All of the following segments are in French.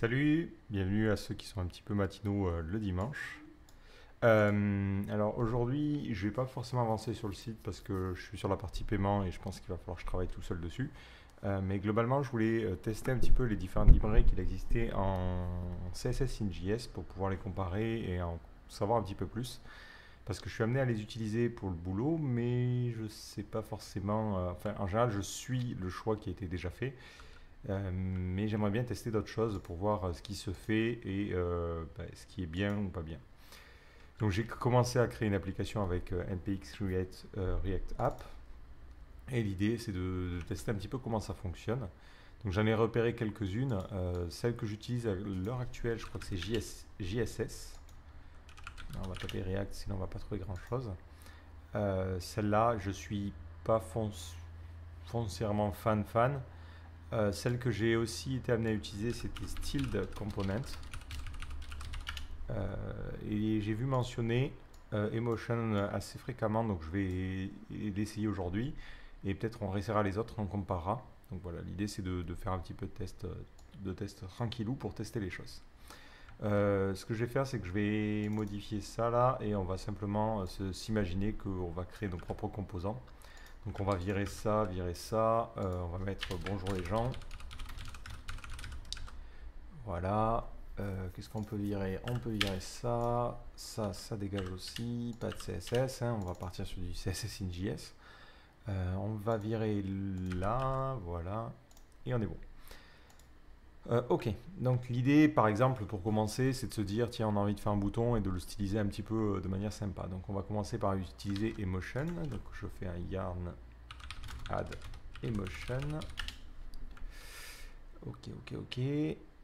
Salut, bienvenue à ceux qui sont un petit peu matinaux le dimanche. Alors aujourd'hui, je vais pas forcément avancer sur le site parce que je suis sur la partie paiement et je pense qu'il va falloir que je travaille tout seul dessus. Mais globalement, je voulais tester un petit peu les différentes librairies qu'il existait en CSS in JS pour pouvoir les comparer et en savoir un petit peu plus. Parce que je suis amené à les utiliser pour le boulot, mais je sais pas forcément. Enfin, en général, je suis le choix qui a été déjà fait. Mais j'aimerais bien tester d'autres choses pour voir ce qui se fait et ce qui est bien ou pas bien. Donc j'ai commencé à créer une application avec NPX React App et l'idée c'est de tester un petit peu comment ça fonctionne. Donc j'en ai repéré quelques-unes. Celle que j'utilise à l'heure actuelle, je crois que c'est JSS. On va taper React sinon on va pas trouver grand-chose. Celle-là, je suis pas foncièrement fan. Celle que j'ai aussi été amené à utiliser, c'était Styled Component. Et j'ai vu mentionner Emotion assez fréquemment, donc je vais l'essayer aujourd'hui. Et peut-être on réessayera les autres, on comparera. Donc voilà, l'idée c'est de faire un petit peu de test tranquillou pour tester les choses. Ce que je vais faire, c'est que je vais modifier ça là et on va simplement s'imaginer qu'on va créer nos propres composants. Donc on va virer ça, on va mettre bonjour les gens. Voilà. Qu'est-ce qu'on peut virer? On peut virer ça. Ça dégage aussi. Pas de CSS, hein. On va partir sur du CSS in JS. On va virer là. Voilà. Et on est bon. Ok. Donc l'idée, par exemple, pour commencer, c'est de se dire, tiens, on a envie de faire un bouton et de le styliser un petit peu de manière sympa. Donc on va commencer par utiliser Emotion. Donc je fais un yarn add Emotion. Ok.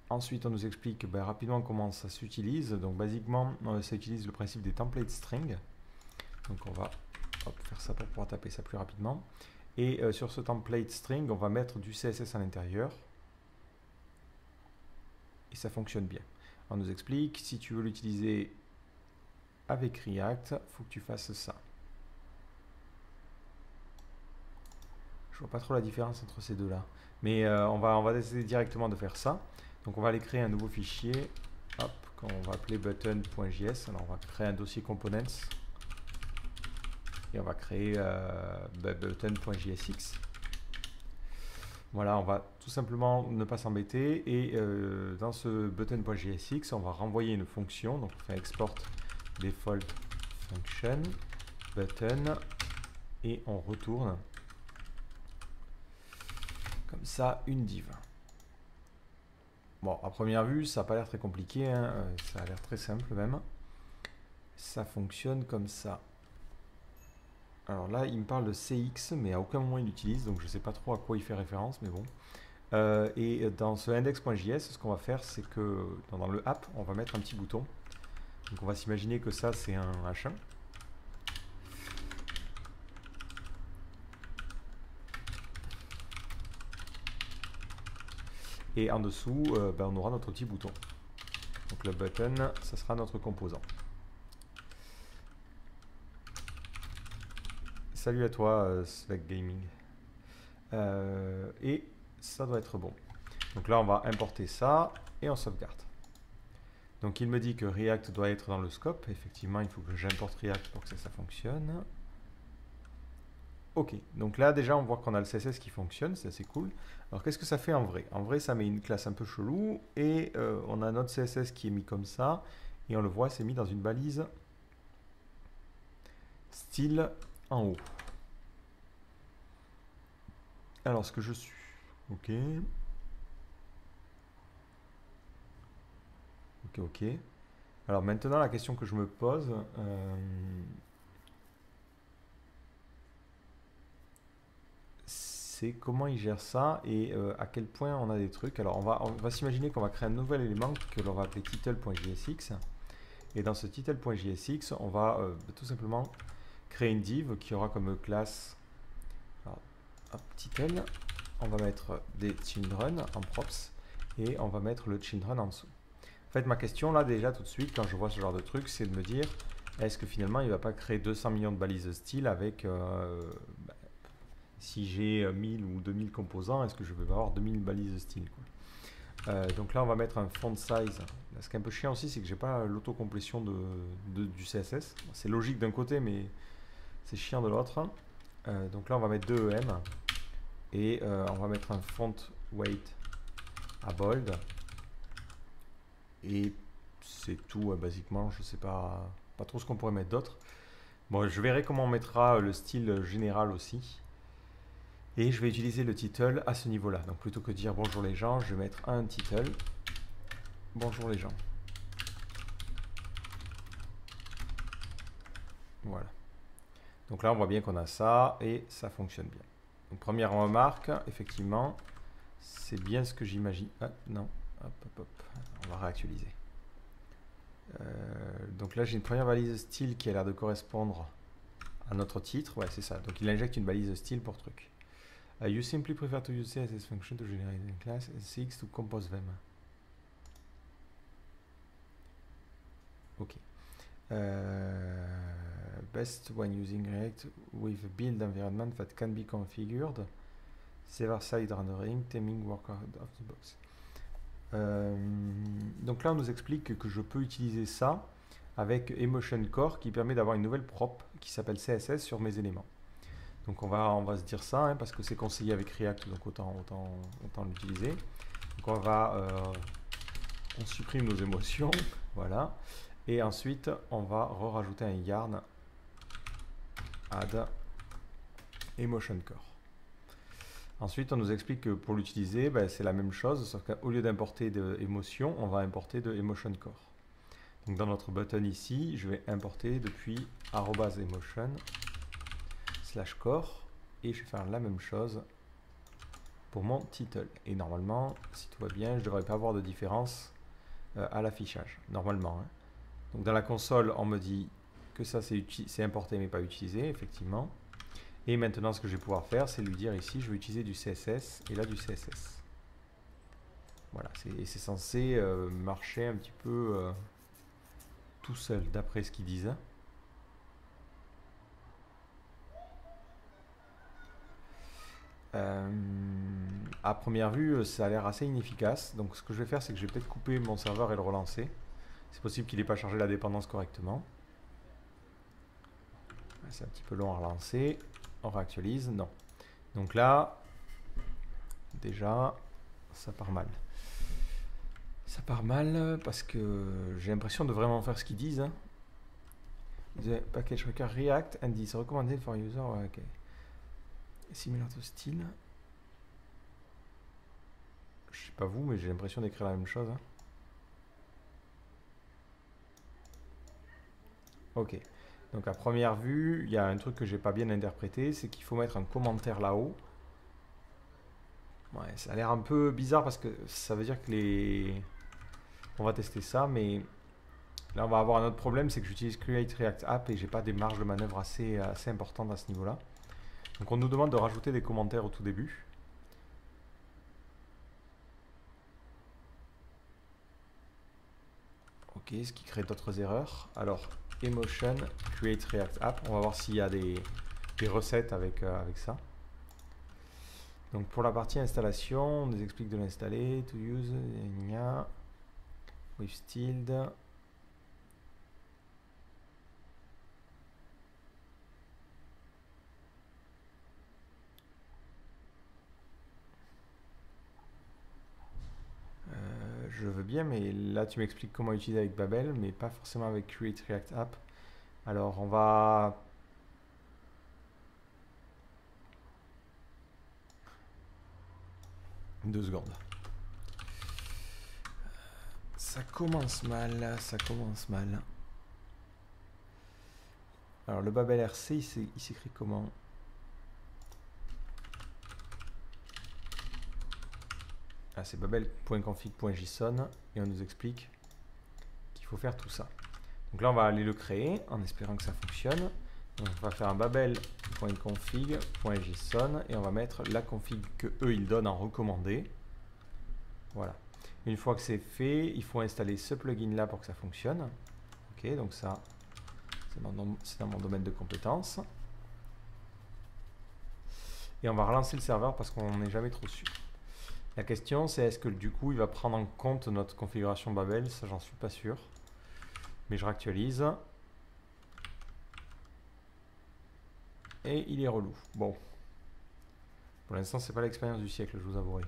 Ensuite, on nous explique rapidement comment ça s'utilise. Donc, basiquement, ça utilise le principe des templates string. Donc, on va faire ça pour pouvoir taper ça plus rapidement. Et sur ce template string, on va mettre du CSS à l'intérieur. Et ça fonctionne bien. On nous explique, si tu veux l'utiliser avec React, il faut que tu fasses ça. Je vois pas trop la différence entre ces deux-là. Mais on va essayer directement de faire ça. Donc on va aller créer un nouveau fichier, qu'on va appeler button.js. Alors on va créer un dossier components et on va créer button.jsx. Voilà, on va tout simplement ne pas s'embêter et dans ce button.jsx, on va renvoyer une fonction. Donc on fait export default function button et on retourne comme ça une div. Bon, à première vue, ça n'a pas l'air très compliqué, hein. Ça a l'air très simple même. Ça fonctionne comme ça. Alors là, il me parle de CX, mais à aucun moment il l'utilise, donc je ne sais pas trop à quoi il fait référence, mais bon. Et dans ce index.js, ce qu'on va faire, c'est que dans le app, on va mettre un petit bouton. Donc on va s'imaginer que ça, c'est un H1. Et en dessous, on aura notre petit bouton. Donc le button, ça sera notre composant. Salut à toi, Slack Gaming. Et ça doit être bon. Donc là, on va importer ça et on sauvegarde. Donc il me dit que React doit être dans le scope. Effectivement, il faut que j'importe React pour que ça fonctionne. Ok, donc là déjà on voit qu'on a le CSS qui fonctionne, c'est assez cool. Alors qu'est-ce que ça fait en vrai? En vrai ça met une classe un peu chelou et on a notre CSS qui est mis comme ça et on le voit c'est mis dans une balise style en haut. Alors ce que je suis, ok. Alors maintenant la question que je me pose, c'est comment il gère ça et à quel point on a des trucs. Alors on va s'imaginer qu'on va créer un nouvel élément que l'on va appeler title.jsx. Et dans ce title.jsx, on va tout simplement créer une div qui aura comme classe title. On va mettre des children en props et on va mettre le children en dessous. En fait, ma question là déjà tout de suite quand je vois ce genre de truc, c'est de me dire est-ce que finalement il ne va pas créer 200 millions de balises style avec si j'ai 1000 ou 2000 composants, est-ce que je vais avoir 2000 balises style quoi. Donc là, on va mettre un font size. Ce qui est un peu chiant aussi, c'est que j'ai pas l'autocomplétion du CSS. C'est logique d'un côté, mais c'est chiant de l'autre. Donc là, on va mettre 2 EM et on va mettre un font weight à bold. Et c'est tout, basiquement. Je sais pas trop ce qu'on pourrait mettre d'autre. Bon, je verrai comment on mettra le style général aussi. Et je vais utiliser le title à ce niveau-là. Donc plutôt que de dire bonjour les gens, je vais mettre un title. Bonjour les gens. Voilà. Donc là, on voit bien qu'on a ça et ça fonctionne bien. Donc première remarque, effectivement, c'est bien ce que j'imagine. Ah non, hop, hop, hop. On va réactualiser. Donc là, j'ai une première balise style qui a l'air de correspondre à notre titre. Ouais, c'est ça. Donc il injecte une balise style pour truc. You simply prefer to use CSS function to generate a class and CX to compose them. Ok. Best when using React with a build environment that can be configured. Server-side rendering, theming work out of the box. Donc là, on nous explique que je peux utiliser ça avec Emotion Core qui permet d'avoir une nouvelle prop qui s'appelle CSS sur mes éléments. Donc on va se dire ça parce que c'est conseillé avec React, donc autant l'utiliser. Donc on supprime nos émotions, voilà. Et ensuite, on va rajouter un yarn add Emotion Core. Ensuite, on nous explique que pour l'utiliser, c'est la même chose, sauf qu'au lieu d'importer de Emotion, on va importer de Emotion Core. Donc dans notre button ici, je vais importer depuis @emotion /core et je vais faire la même chose pour mon title. Et normalement, si tout va bien, je ne devrais pas avoir de différence à l'affichage, normalement. Hein. Donc dans la console, on me dit que ça c'est importé mais pas utilisé, effectivement. Et maintenant, ce que je vais pouvoir faire, c'est lui dire ici, je vais utiliser du CSS et là du CSS. Voilà, c'est censé marcher un petit peu tout seul, d'après ce qu'ils disent. À première vue, ça a l'air assez inefficace. Donc ce que je vais faire, c'est que je vais peut-être couper mon serveur et le relancer. C'est possible qu'il n'ait pas chargé la dépendance correctement. C'est un petit peu long à relancer. On réactualise. Non. Donc là, déjà, ça part mal. Ça part mal parce que j'ai l'impression de vraiment faire ce qu'ils disent. Hein. The package require React and is recommended for user. Ok. Similar to style. Je sais pas vous, mais j'ai l'impression d'écrire la même chose. Hein. Ok. Donc à première vue, il y a un truc que j'ai pas bien interprété, c'est qu'il faut mettre un commentaire là-haut. Ouais, ça a l'air un peu bizarre parce que ça veut dire que les... On va tester ça, mais là on va avoir un autre problème, c'est que j'utilise Create React App et j'ai pas des marges de manœuvre assez importantes à ce niveau-là. Donc on nous demande de rajouter des commentaires au tout début. Ok, ce qui crée d'autres erreurs. Alors, Emotion, Create React App. On va voir s'il y a des recettes avec ça. Donc pour la partie installation, on nous explique de l'installer, to use, with styled. Je veux bien, mais là tu m'expliques comment utiliser avec Babel, mais pas forcément avec Create React App. Alors on va... Deux secondes. Ça commence mal, ça commence mal. Alors le Babel RC, il s'écrit comment? Ah, c'est babel.config.json et on nous explique qu'il faut faire tout ça. Donc là, on va aller le créer en espérant que ça fonctionne. Donc, on va faire un babel.config.json et on va mettre la config que eux ils donnent en recommandé. Voilà. Une fois que c'est fait, il faut installer ce plugin là pour que ça fonctionne. Ok, donc ça, c'est dans mon domaine de compétences. Et on va relancer le serveur parce qu'on n'est jamais trop sûr. La question, c'est est-ce que du coup, il va prendre en compte notre configuration Babel? Ça, j'en suis pas sûr. Mais je réactualise. Et il est relou. Bon. Pour l'instant, c'est pas l'expérience du siècle, je vous avouerai.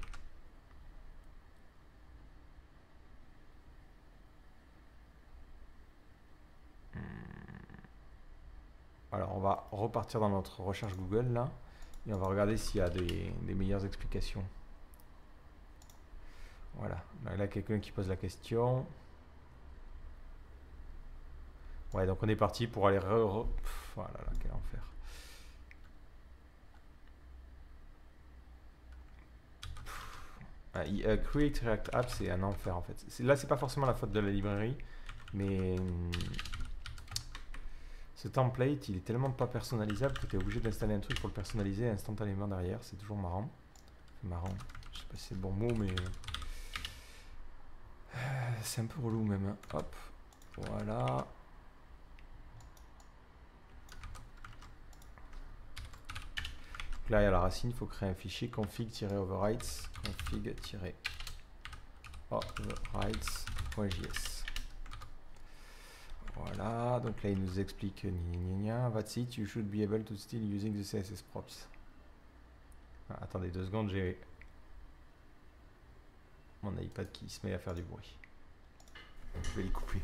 Alors, on va repartir dans notre recherche Google, là. Et on va regarder s'il y a des meilleures explications. Voilà. Là, il y a quelqu'un qui pose la question. Ouais, donc on est parti pour aller voilà, là, quel enfer. Create React App, c'est un enfer en fait. Là, c'est pas forcément la faute de la librairie, mais ce template, il est tellement pas personnalisable que tu es obligé d'installer un truc pour le personnaliser instantanément derrière. C'est toujours marrant. Marrant, je sais pas si c'est le bon mot, mais c'est un peu relou même. Hein. Hop, voilà. Donc là, il y a la racine, il faut créer un fichier config-overrides, config-overrides.js. Voilà, donc là il nous explique that's it, you should be able to still using the CSS props. Ah, attendez 2 secondes, j'ai mon iPad qui se met à faire du bruit. Je vais le couper.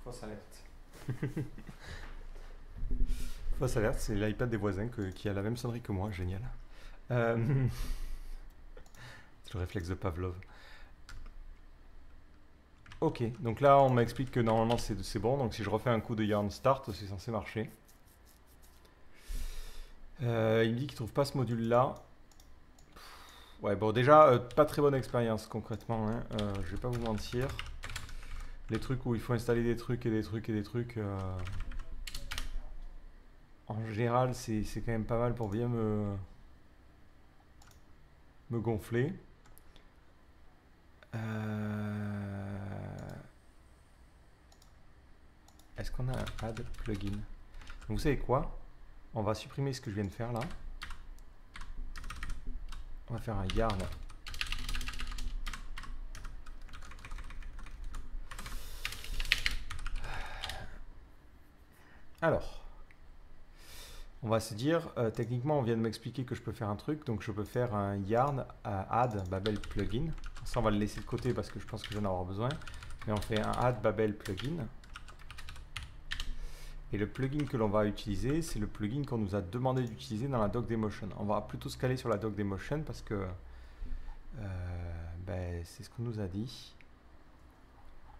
Fausse alerte. Fausse alerte, c'est l'iPad des voisins qui a la même sonnerie que moi, génial. C'est le réflexe de Pavlov. Ok, donc là on m'explique que normalement c'est bon, donc si je refais un coup de yarn start, c'est censé marcher. Il me dit qu'il trouve pas ce module là. Ouais, bon déjà, pas très bonne expérience concrètement, hein. Je vais pas vous mentir. Les trucs où il faut installer des trucs et des trucs et des trucs, en général c'est quand même pas mal pour bien me gonfler. Est-ce qu'on a un add plugin? Donc, vous savez quoi? On va supprimer ce que je viens de faire là. On va faire un yarn. Alors, on va se dire, techniquement on vient de m'expliquer que je peux faire un truc, donc je peux faire un yarn add Babel plugin. Ça on va le laisser de côté parce que je pense que j'en avoir besoin. Mais on fait un add Babel plugin. Et le plugin que l'on va utiliser, c'est le plugin qu'on nous a demandé d'utiliser dans la doc-demotion. On va plutôt se caler sur la doc-demotion parce que c'est ce qu'on nous a dit.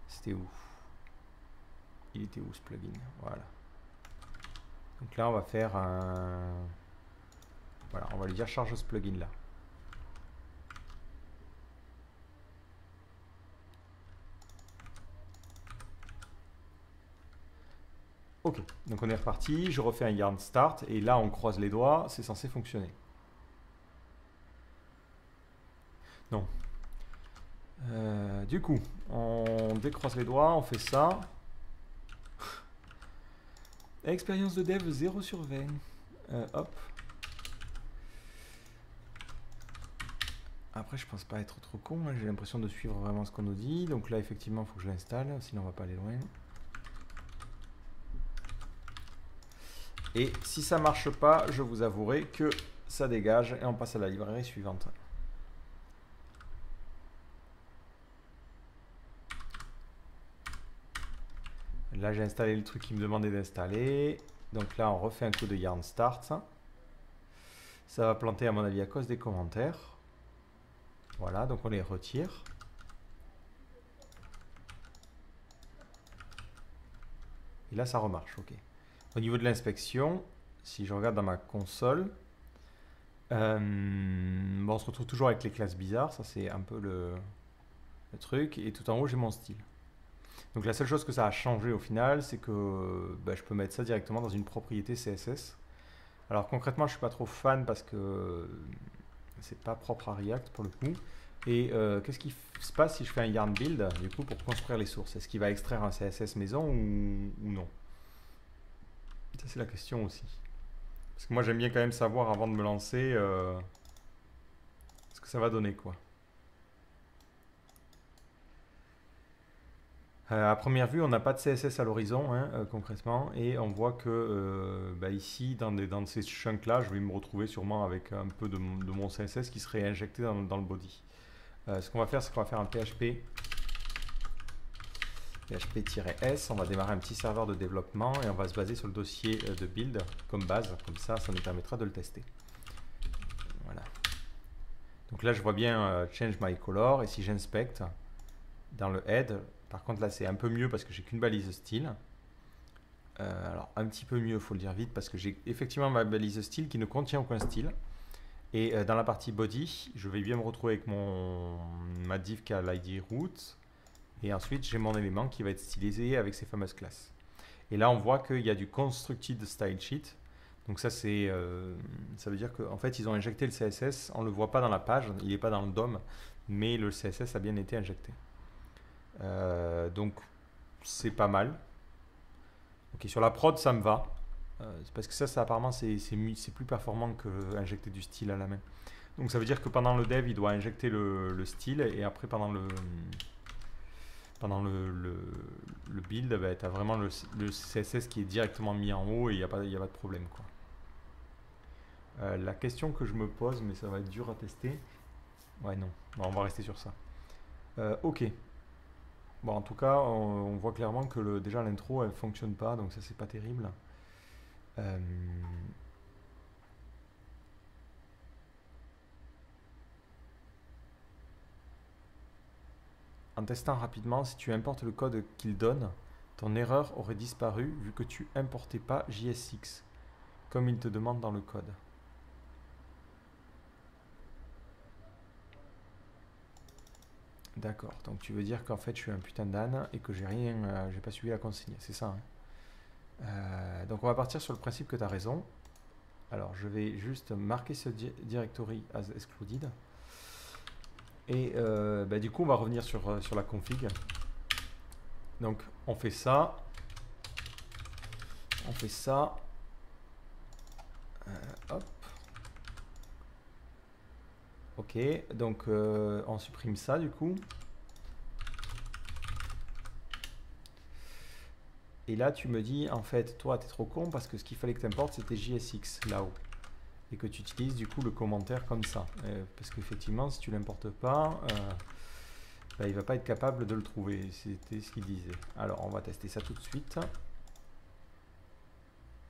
C'était où? Il était où ce plugin? Voilà. Donc là, on va faire un... Voilà, on va lui dire charge ce plugin là. Ok, donc on est reparti, je refais un yarn start et là on croise les doigts, c'est censé fonctionner. Non. Du coup, on décroise les doigts, on fait ça. Expérience de dev 0 sur 20. Hop. Après, je pense pas être trop con, hein. J'ai l'impression de suivre vraiment ce qu'on nous dit. Donc là, effectivement, il faut que je l'installe, sinon on va pas aller loin. Et si ça marche pas, je vous avouerai que ça dégage et on passe à la librairie suivante. Là, j'ai installé le truc qui me demandait d'installer. Donc là, on refait un coup de yarn start. Ça va planter à mon avis à cause des commentaires. Voilà, donc on les retire. Et là, ça remarche, ok. Au niveau de l'inspection, si je regarde dans ma console, bon, on se retrouve toujours avec les classes bizarres. Ça, c'est un peu le truc. Et tout en haut, j'ai mon style. Donc la seule chose que ça a changé au final, c'est que je peux mettre ça directement dans une propriété CSS. Alors concrètement, je suis pas trop fan parce que C'est pas propre à React pour le coup. Et qu'est-ce qui se passe si je fais un yarn build du coup pour construire les sources? Est-ce qu'il va extraire un CSS maison ou non? Ça c'est la question aussi. Parce que moi j'aime bien quand même savoir avant de me lancer ce que ça va donner quoi. À première vue, on n'a pas de CSS à l'horizon, hein, concrètement, et on voit que bah, ici, dans ces chunks-là, je vais me retrouver sûrement avec un peu de mon CSS qui serait injecté dans le body. Ce qu'on va faire, c'est qu'on va faire un php-s, on va démarrer un petit serveur de développement et on va se baser sur le dossier de build comme base, comme ça nous permettra de le tester. Voilà. Donc là, je vois bien change my color, et si j'inspecte dans le head, par contre là c'est un peu mieux parce que j'ai qu'une balise style. Alors un petit peu mieux, il faut le dire vite, parce que j'ai effectivement ma balise style qui ne contient aucun style. Et dans la partie body, je vais bien me retrouver avec ma div qui a l'id root. Et ensuite j'ai mon élément qui va être stylisé avec ces fameuses classes. Et là on voit qu'il y a du constructed style sheet. Donc ça c'est, ça veut dire qu'en fait ils ont injecté le CSS, on ne le voit pas dans la page, il n'est pas dans le DOM, mais le CSS a bien été injecté. Donc c'est pas mal. Ok, sur la prod ça me va. Parce que ça apparemment c'est plus performant que injecter du style à la main. Donc ça veut dire que pendant le dev il doit injecter le style, et après pendant le build, bah, tu as vraiment le CSS qui est directement mis en haut et il n'y a pas de problème quoi. La question que je me pose, mais ça va être dur à tester. Ouais non, bon, on va rester sur ça. Ok. Bon, en tout cas, on voit clairement que déjà l'intro elle fonctionne pas, donc ça c'est pas terrible. En testant rapidement, si tu importes le code qu'il donne, ton erreur aurait disparu vu que tu importais pas JSX, comme il te demande dans le code. D'accord, donc tu veux dire qu'en fait je suis un putain d'âne et que j'ai pas suivi la consigne, c'est ça hein. Donc on va partir sur le principe que tu as raison. Alors je vais juste marquer ce directory as excluded. Et bah, du coup on va revenir sur la config. Donc on fait ça. On fait ça. Hop. Ok, donc on supprime ça du coup. Et là tu me dis, en fait, toi t'es trop con parce que ce qu'il fallait que tu importes c'était JSX là-haut. Et que tu utilises du coup le commentaire comme ça. Parce qu'effectivement, si tu l'importes pas, bah, il va pas être capable de le trouver. C'était ce qu'il disait. Alors on va tester ça tout de suite.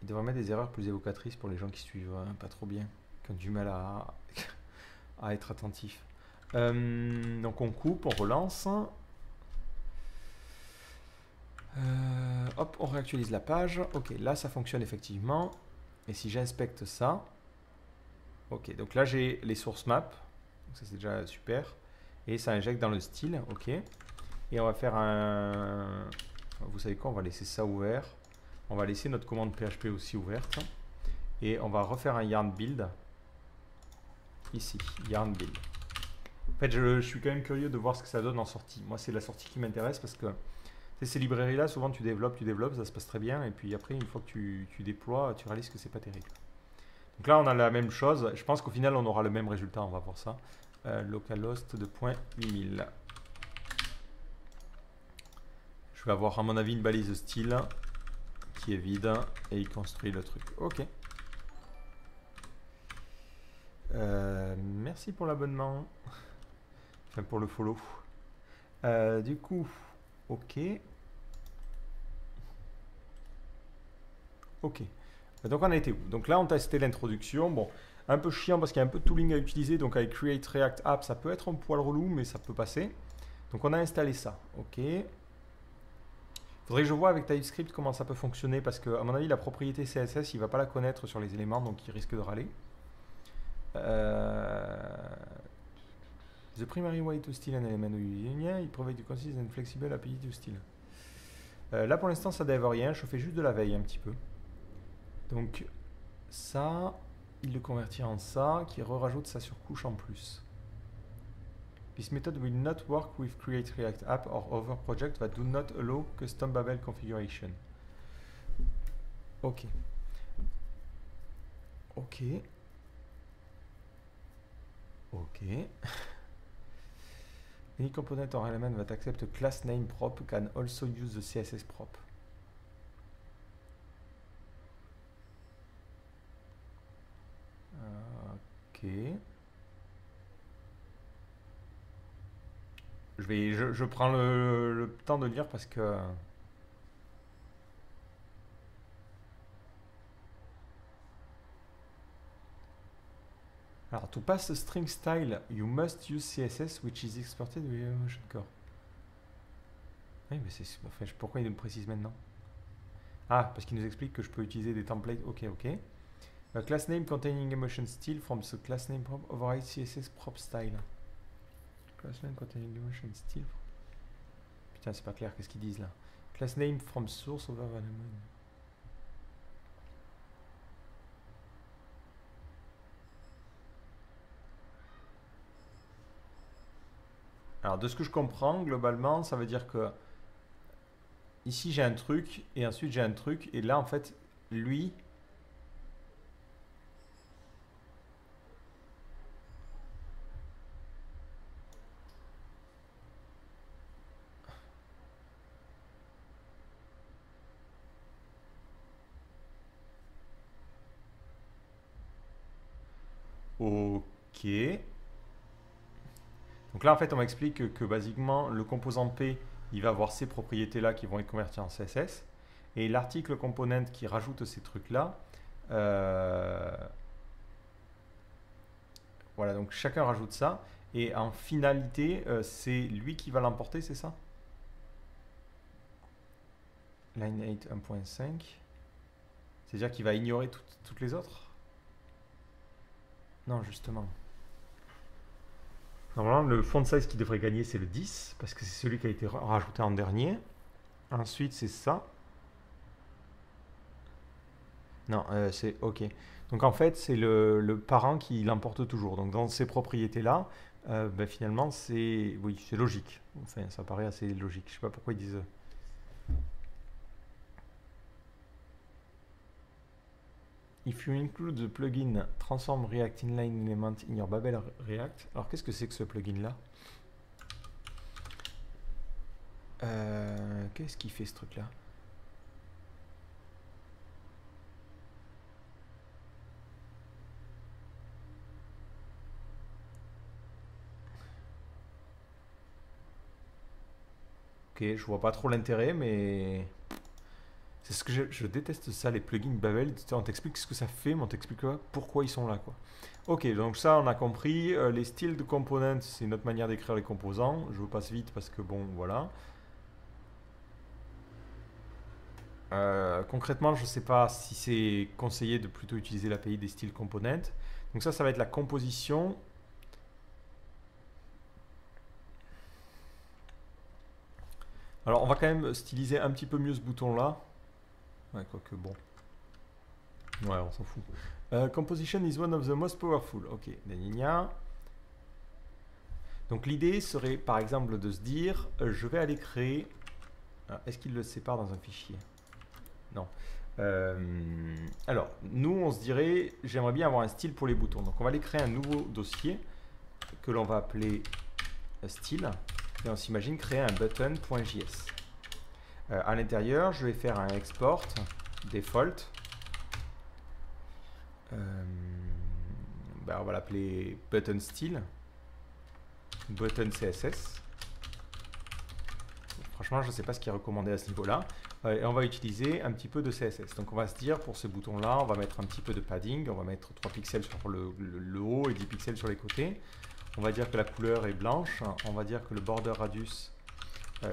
Il devrait mettre des erreurs plus évocatrices pour les gens qui suivent pas trop bien, qui ont du mal à être attentifs. Donc on coupe, on relance. Hop, on réactualise la page. Ok, là ça fonctionne effectivement. Et si j'inspecte ça, ok, donc là j'ai les source maps, donc ça c'est déjà super. Et ça injecte dans le style, ok. Et on va faire un... Vous savez quoi, on va laisser ça ouvert. On va laisser notre commande PHP aussi ouverte. Et on va refaire un yarn build. Ici, yarn build. En fait, je suis quand même curieux de voir ce que ça donne en sortie. Moi, c'est la sortie qui m'intéresse parce que ces librairies-là, souvent tu développes, ça se passe très bien. Et puis après, une fois que tu déploies, tu réalises que c'est pas terrible. Donc là, on a la même chose. Je pense qu'au final, on aura le même résultat. On va voir ça. Localhost de .8000. Je vais avoir, à mon avis, une balise style qui est vide et il construit le truc. Ok. Merci pour l'abonnement. Enfin, pour le follow. Du coup, ok. Ok. Donc on a été où? Donc là, on testait l'introduction. Bon, un peu chiant parce qu'il y a un peu de tooling à utiliser. Donc avec Create React App, ça peut être un poil relou, mais ça peut passer. Donc on a installé ça. Ok. Faudrait que je vois avec TypeScript comment ça peut fonctionner parce que, à mon avis, la propriété CSS, il va pas la connaître sur les éléments, donc il risque de râler. The primary way to steal an element union, it provides a consistent and flexible API to steal. Là, pour l'instant, ça ne dev rien. Je fais juste de la veille un petit peu. Donc, ça, il le convertit en ça, qui rajoute sa surcouche en plus. This method will not work with Create React App or other projects that do not allow custom Babel configuration. Ok. Ok. Ok. Any component or element that accept a class name prop can also use the CSS prop. Ok. Je prends le temps de lire parce que... Alors, to pass a string style, you must use CSS, which is exported with Motion Core. Oui, mais c'est... Enfin, pourquoi il nous le précise maintenant? Ah, parce qu'il nous explique que je peux utiliser des templates. Ok, ok. A class name containing emotion style from the class name prop override CSS prop style. Class name containing emotion style. Putain, c'est pas clair, qu'est-ce qu'ils disent là? Class name from source over element. Alors, de ce que je comprends, globalement, ça veut dire que ici j'ai un truc, et ensuite j'ai un truc, et là en fait, lui. Ok. Donc là en fait on m'explique que basiquement le composant P il va avoir ces propriétés là qui vont être converties en CSS et l'article component qui rajoute ces trucs là voilà, donc chacun rajoute ça et en finalité c'est lui qui va l'emporter, c'est ça? Line 8 1.5, c'est à dire qu'il va ignorer toutes les autres? Non, justement. Normalement, le font size qui devrait gagner, c'est le 10, parce que c'est celui qui a été rajouté en dernier. Ensuite, c'est ça. Non, c'est OK. Donc, en fait, c'est le parent qui l'emporte toujours. Donc, dans ces propriétés-là, ben, finalement, c'est oui, c'est logique. Enfin, ça paraît assez logique. Je ne sais pas pourquoi ils disent... If you include the plugin Transform React Inline Element in your Babel React. Alors, qu'est-ce que c'est que ce plugin-là? Qu'est-ce qu'il fait ce truc-là? Ok, je vois pas trop l'intérêt, mais c'est ce que je déteste ça, les plugins Babel. On t'explique ce que ça fait, mais on t'explique pas pourquoi ils sont là, quoi. Ok, donc ça on a compris. Les styles de components, c'est une autre manière d'écrire les composants. Je vous passe vite parce que bon, voilà. Concrètement, je ne sais pas si c'est conseillé de plutôt utiliser l'API des styles components. Donc ça va être la composition. Alors on va quand même styliser un petit peu mieux ce bouton-là. Ouais, quoique bon. Ouais, on s'en fout. Composition is one of the most powerful. Ok, Daninia. Donc l'idée serait par exemple de se dire, je vais aller créer... Est-ce qu'il le sépare dans un fichier? Non. Alors, nous, on se dirait, j'aimerais bien avoir un style pour les boutons. Donc, on va aller créer un nouveau dossier que l'on va appeler style. Et on s'imagine créer un button.js. À l'intérieur, je vais faire un export default. On va l'appeler button style. Button CSS. Franchement, je ne sais pas ce qui est recommandé à ce niveau-là. Et on va utiliser un petit peu de CSS. Donc on va se dire, pour ce bouton-là, on va mettre un petit peu de padding. On va mettre 3 pixels sur le haut et 10 pixels sur les côtés. On va dire que la couleur est blanche. On va dire que le border radius,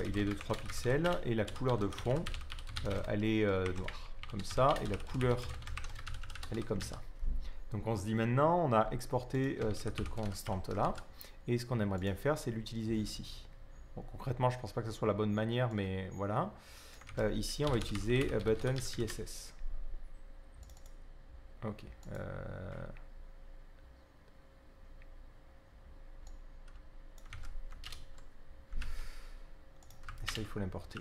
il est de 3 pixels. Et la couleur de fond, elle est noire. Comme ça. Et la couleur, elle est comme ça. Donc on se dit maintenant, on a exporté cette constante-là. Et ce qu'on aimerait bien faire, c'est l'utiliser ici. Bon, concrètement, je ne pense pas que ce soit la bonne manière, mais voilà. Ici, on va utiliser button CSS. Ok. Et ça, il faut l'importer.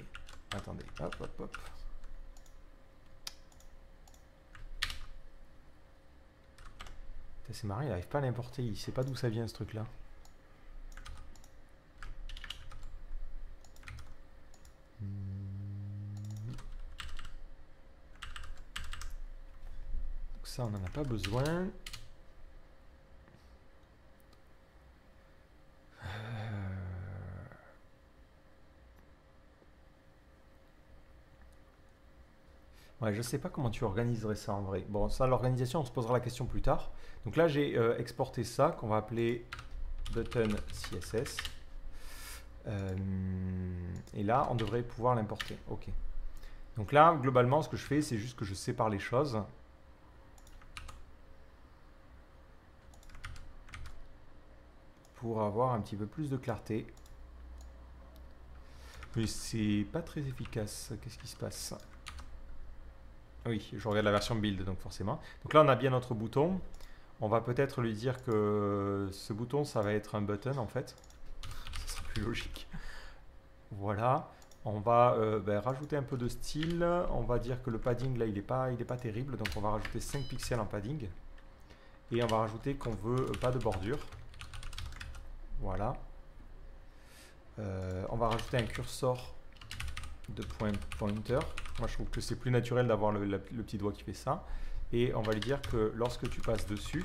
Attendez. Hop, hop, hop. C'est marrant, il n'arrive pas à l'importer. Il sait pas d'où ça vient ce truc-là. Ça, on n'en a pas besoin. Ouais, je sais pas comment tu organiserais ça en vrai. Bon, ça, l'organisation, on se posera la question plus tard. Donc là, j'ai exporté ça qu'on va appeler button CSS. Et là, on devrait pouvoir l'importer. Ok. Donc là, globalement, ce que je fais, c'est juste que je sépare les choses. Pour avoir un petit peu plus de clarté. Mais c'est pas très efficace. Qu'est-ce qui se passe? Oui, je regarde la version build, donc forcément. Donc là, on a bien notre bouton. On va peut-être lui dire que ce bouton, ça va être un button, en fait. Ça sera plus logique. Voilà. On va rajouter un peu de style. On va dire que le padding, là, il n'est pas terrible. Donc, on va rajouter 5 pixels en padding. Et on va rajouter qu'on veut pas de bordure. Voilà. On va rajouter un curseur de pointer. Moi, je trouve que c'est plus naturel d'avoir le petit doigt qui fait ça. Et on va lui dire que lorsque tu passes dessus,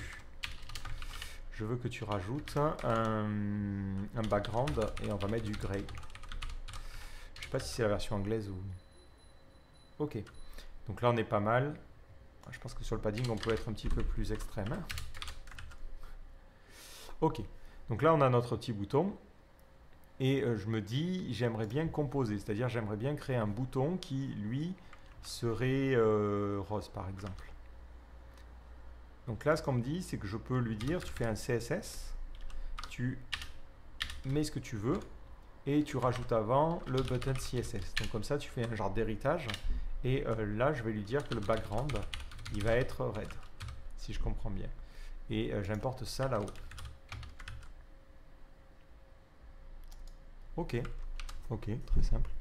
je veux que tu rajoutes un background et on va mettre du gray. Je sais pas si c'est la version anglaise ou... Ok. Donc là, on est pas mal. Je pense que sur le padding, on peut être un petit peu plus extrême. Ok. Donc là, on a notre petit bouton. Et je me dis, j'aimerais bien composer. C'est-à-dire, j'aimerais bien créer un bouton qui, lui, serait rose, par exemple. Donc là, ce qu'on me dit, c'est que je peux lui dire, tu fais un CSS, tu mets ce que tu veux, et tu rajoutes avant le button CSS. Donc comme ça, tu fais un genre d'héritage. Et là, je vais lui dire que le background, il va être red, si je comprends bien. Et j'importe ça là-haut. Ok, ok, très simple.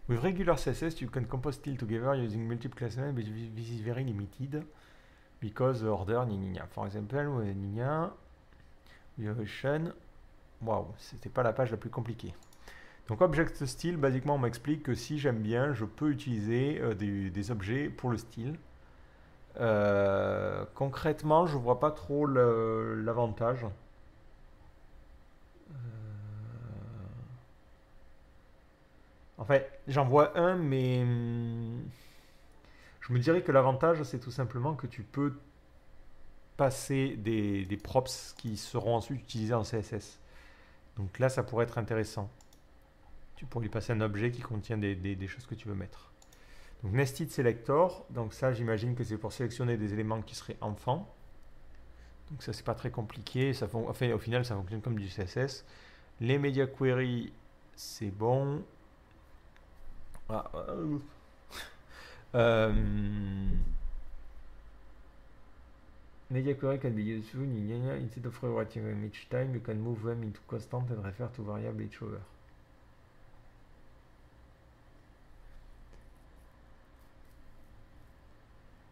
With regular CSS, you can compose style together using multiple class names, but this is very limited because the order, for example, duration. Waouh, c'était pas la page la plus compliquée. Donc object style, basiquement, on m'explique que si j'aime bien, je peux utiliser des objets pour le style. Concrètement, je vois pas trop l'avantage. En fait, j'en vois un, mais je me dirais que l'avantage, c'est tout simplement que tu peux passer des props qui seront ensuite utilisés en CSS. Donc là, ça pourrait être intéressant. Tu pourrais lui passer un objet qui contient des choses que tu veux mettre. Donc nested selector, donc ça j'imagine que c'est pour sélectionner des éléments qui seraient enfants. Donc ça c'est pas très compliqué, enfin, au final ça fonctionne comme du CSS. Les media query, c'est bon. Media query can be useful instead of rewriting them each time. You can move them into constant and refer to variable each over.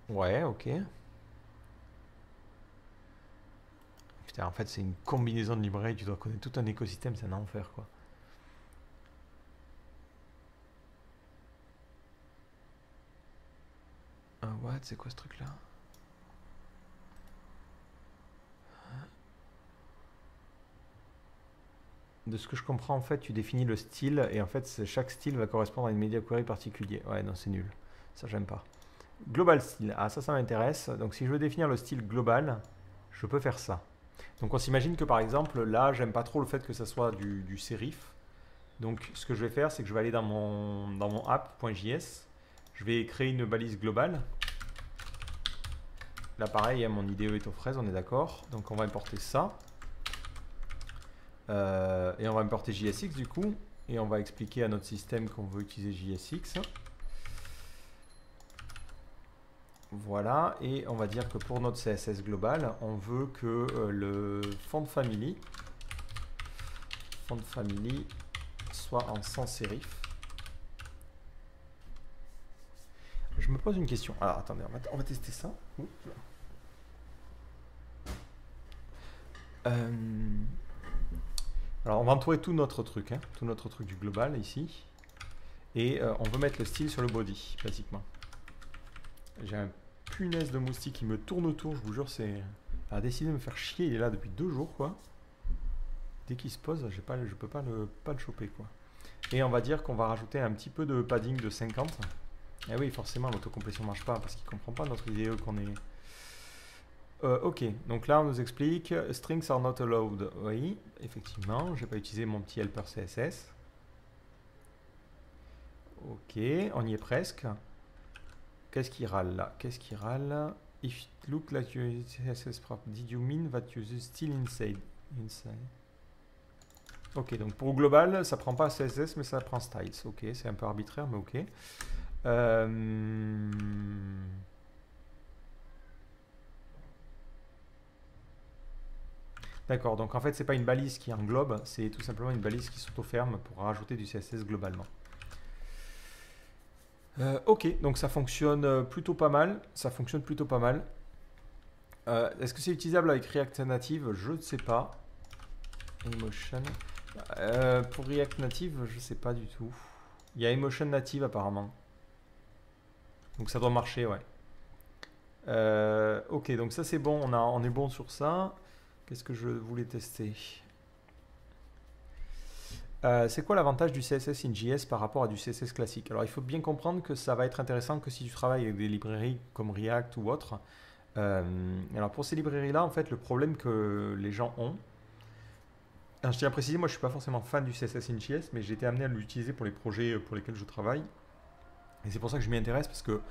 Ouais, ok. Putain, en fait, c'est une combinaison de librairies. Tu dois connaître tout un écosystème, c'est un enfer, quoi. What? C'est quoi ce truc-là? De ce que je comprends, en fait, tu définis le style et en fait, chaque style va correspondre à une media query particulier. Ouais, non, c'est nul. Ça, j'aime pas. Global style. Ah, ça m'intéresse. Donc, si je veux définir le style global, je peux faire ça. Donc, on s'imagine que par exemple, là, j'aime pas trop le fait que ça soit du serif. Donc, ce que je vais faire, c'est que je vais aller dans mon app.js. Je vais créer une balise globale. Là, pareil, mon IDE est aux fraises, on est d'accord. Donc, on va importer ça. Et on va importer JSX du coup. Et on va expliquer à notre système qu'on veut utiliser JSX. Voilà, et on va dire que pour notre CSS global, on veut que le font family soit en sans sérif. Je me pose une question. Alors attendez, on va tester ça. Alors on va entourer tout notre truc, hein, tout notre truc du global ici. Et on veut mettre le style sur le body, basiquement. J'ai un punaise de moustique qui me tourne autour, je vous jure, c'est... Il a décidé de me faire chier, il est là depuis 2 jours, quoi. Dès qu'il se pose, je peux pas le choper, quoi. Et on va dire qu'on va rajouter un petit peu de padding de 50. Et oui, forcément, l'autocomplétion ne marche pas parce qu'il ne comprend pas notre IDE qu'on est... ok, donc là on nous explique strings are not allowed. Oui, effectivement, j'ai pas utilisé mon petit helper CSS. Ok, on y est presque. Qu'est-ce qui râle là? Qu'est-ce qui râle? If it look like your CSS prop, did you mean that you use still inside? Ok, donc pour global, ça prend pas CSS mais ça prend styles. Ok, c'est un peu arbitraire mais ok. D'accord, donc en fait c'est pas une balise qui englobe, c'est tout simplement une balise qui s'auto-ferme pour rajouter du CSS globalement. Ok, donc ça fonctionne plutôt pas mal. Ça fonctionne plutôt pas mal. Est-ce que c'est utilisable avec React Native? Je ne sais pas. Emotion. Pour React Native, je sais pas du tout. Il y a Emotion Native apparemment. Donc ça doit marcher, ouais. Ok, donc ça c'est bon, on est bon sur ça. Qu'est-ce que je voulais tester? C'est quoi l'avantage du CSS in JS par rapport à du CSS classique? Alors il faut bien comprendre que ça va être intéressant que si tu travailles avec des librairies comme React ou autre. Alors pour ces librairies-là, en fait, le problème que les gens ont, alors, je tiens à préciser, moi je ne suis pas forcément fan du CSS in JS, mais j'ai été amené à l'utiliser pour les projets pour lesquels je travaille. Et c'est pour ça que je m'y intéresse, parce que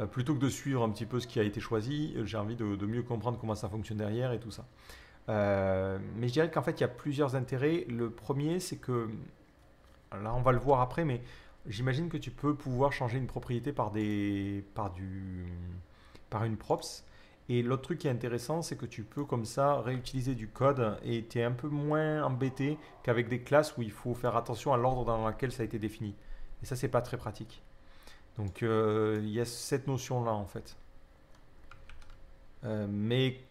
plutôt que de suivre un petit peu ce qui a été choisi, j'ai envie de mieux comprendre comment ça fonctionne derrière et tout ça. Mais je dirais qu'en fait, il y a plusieurs intérêts. Le premier, c'est que, là on va le voir après, mais j'imagine que tu peux pouvoir changer une propriété par une props. Et l'autre truc qui est intéressant, c'est que tu peux comme ça réutiliser du code et tu es un peu moins embêté qu'avec des classes où il faut faire attention à l'ordre dans lequel ça a été défini. Et ça, c'est pas très pratique. Donc il y a cette notion-là en fait. Mais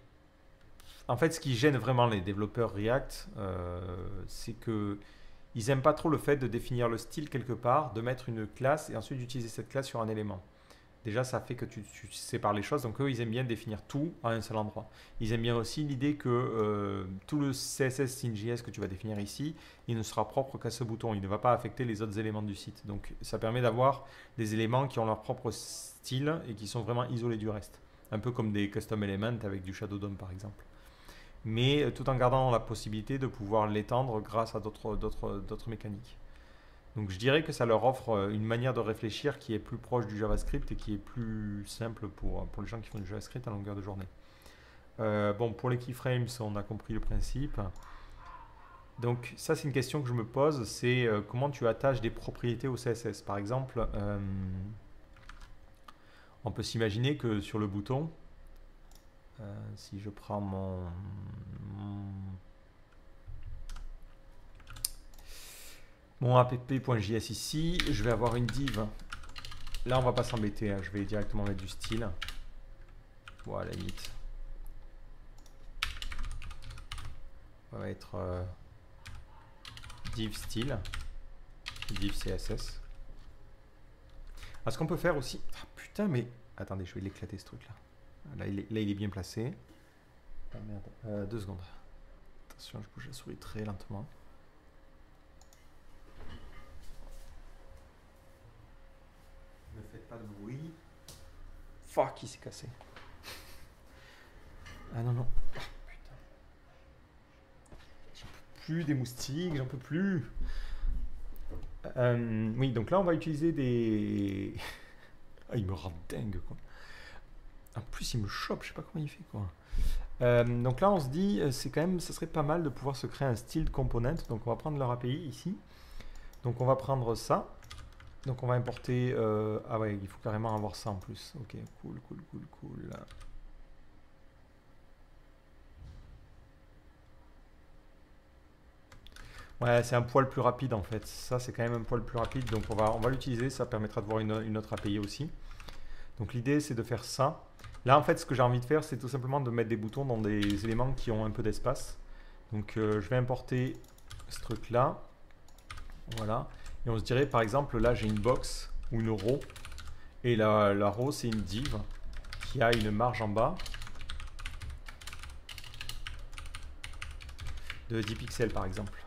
en fait, ce qui gêne vraiment les développeurs React, c'est que ils n'aiment pas trop le fait de définir le style quelque part, de mettre une classe et ensuite d'utiliser cette classe sur un élément. Déjà, ça fait que tu sépares les choses. Donc eux, ils aiment bien définir tout à un seul endroit. Ils aiment bien aussi l'idée que tout le CSS in JS que tu vas définir ici, il ne sera propre qu'à ce bouton. Il ne va pas affecter les autres éléments du site. Donc ça permet d'avoir des éléments qui ont leur propre style et qui sont vraiment isolés du reste. Un peu comme des custom elements avec du Shadow DOM par exemple. Mais tout en gardant la possibilité de pouvoir l'étendre grâce à d'autres mécaniques. Donc je dirais que ça leur offre une manière de réfléchir qui est plus proche du JavaScript et qui est plus simple pour les gens qui font du JavaScript à longueur de journée. Bon, pour les keyframes, on a compris le principe. Donc ça, c'est une question que je me pose, c'est comment tu attaches des propriétés au CSS. Par exemple, on peut s'imaginer que sur le bouton, si je prends mon app.js ici, je vais avoir une div. Là, on va pas s'embêter, hein, je vais directement mettre du style. Voilà, limite. Ça va être div style, div CSS. Ah, ce qu'on peut faire aussi... Ah, putain, mais... Attendez, je vais l'éclater ce truc-là. Là, il est bien placé. Ah, merde. 2 secondes. Attention, je bouge la souris très lentement. Ne faites pas de bruit. Fuck, il s'est cassé. Ah non, non. Ah, putain. J'en peux plus des moustiques, j'en peux plus. Oui, donc là, on va utiliser des... Ah, il me rend dingue, quoi. En plus, il me chope, je sais pas comment il fait, quoi. Donc là, on se dit, c'est quand même, ça serait pas mal de pouvoir se créer un style component. Donc on va prendre leur API ici. Donc on va prendre ça. Donc on va importer... ah ouais, il faut carrément avoir ça en plus. Ok, cool, cool, cool, cool. Ouais, c'est un poil plus rapide en fait. Ça, c'est quand même un poil plus rapide. Donc on va l'utiliser. Ça permettra de voir une autre API aussi. Donc l'idée, c'est de faire ça. Là, en fait, ce que j'ai envie de faire, c'est tout simplement de mettre des boutons dans des éléments qui ont un peu d'espace. Donc je vais importer ce truc-là. Voilà. Et on se dirait, par exemple, là, j'ai une box ou une row. Et la row, c'est une div qui a une marge en bas de 10 pixels, par exemple.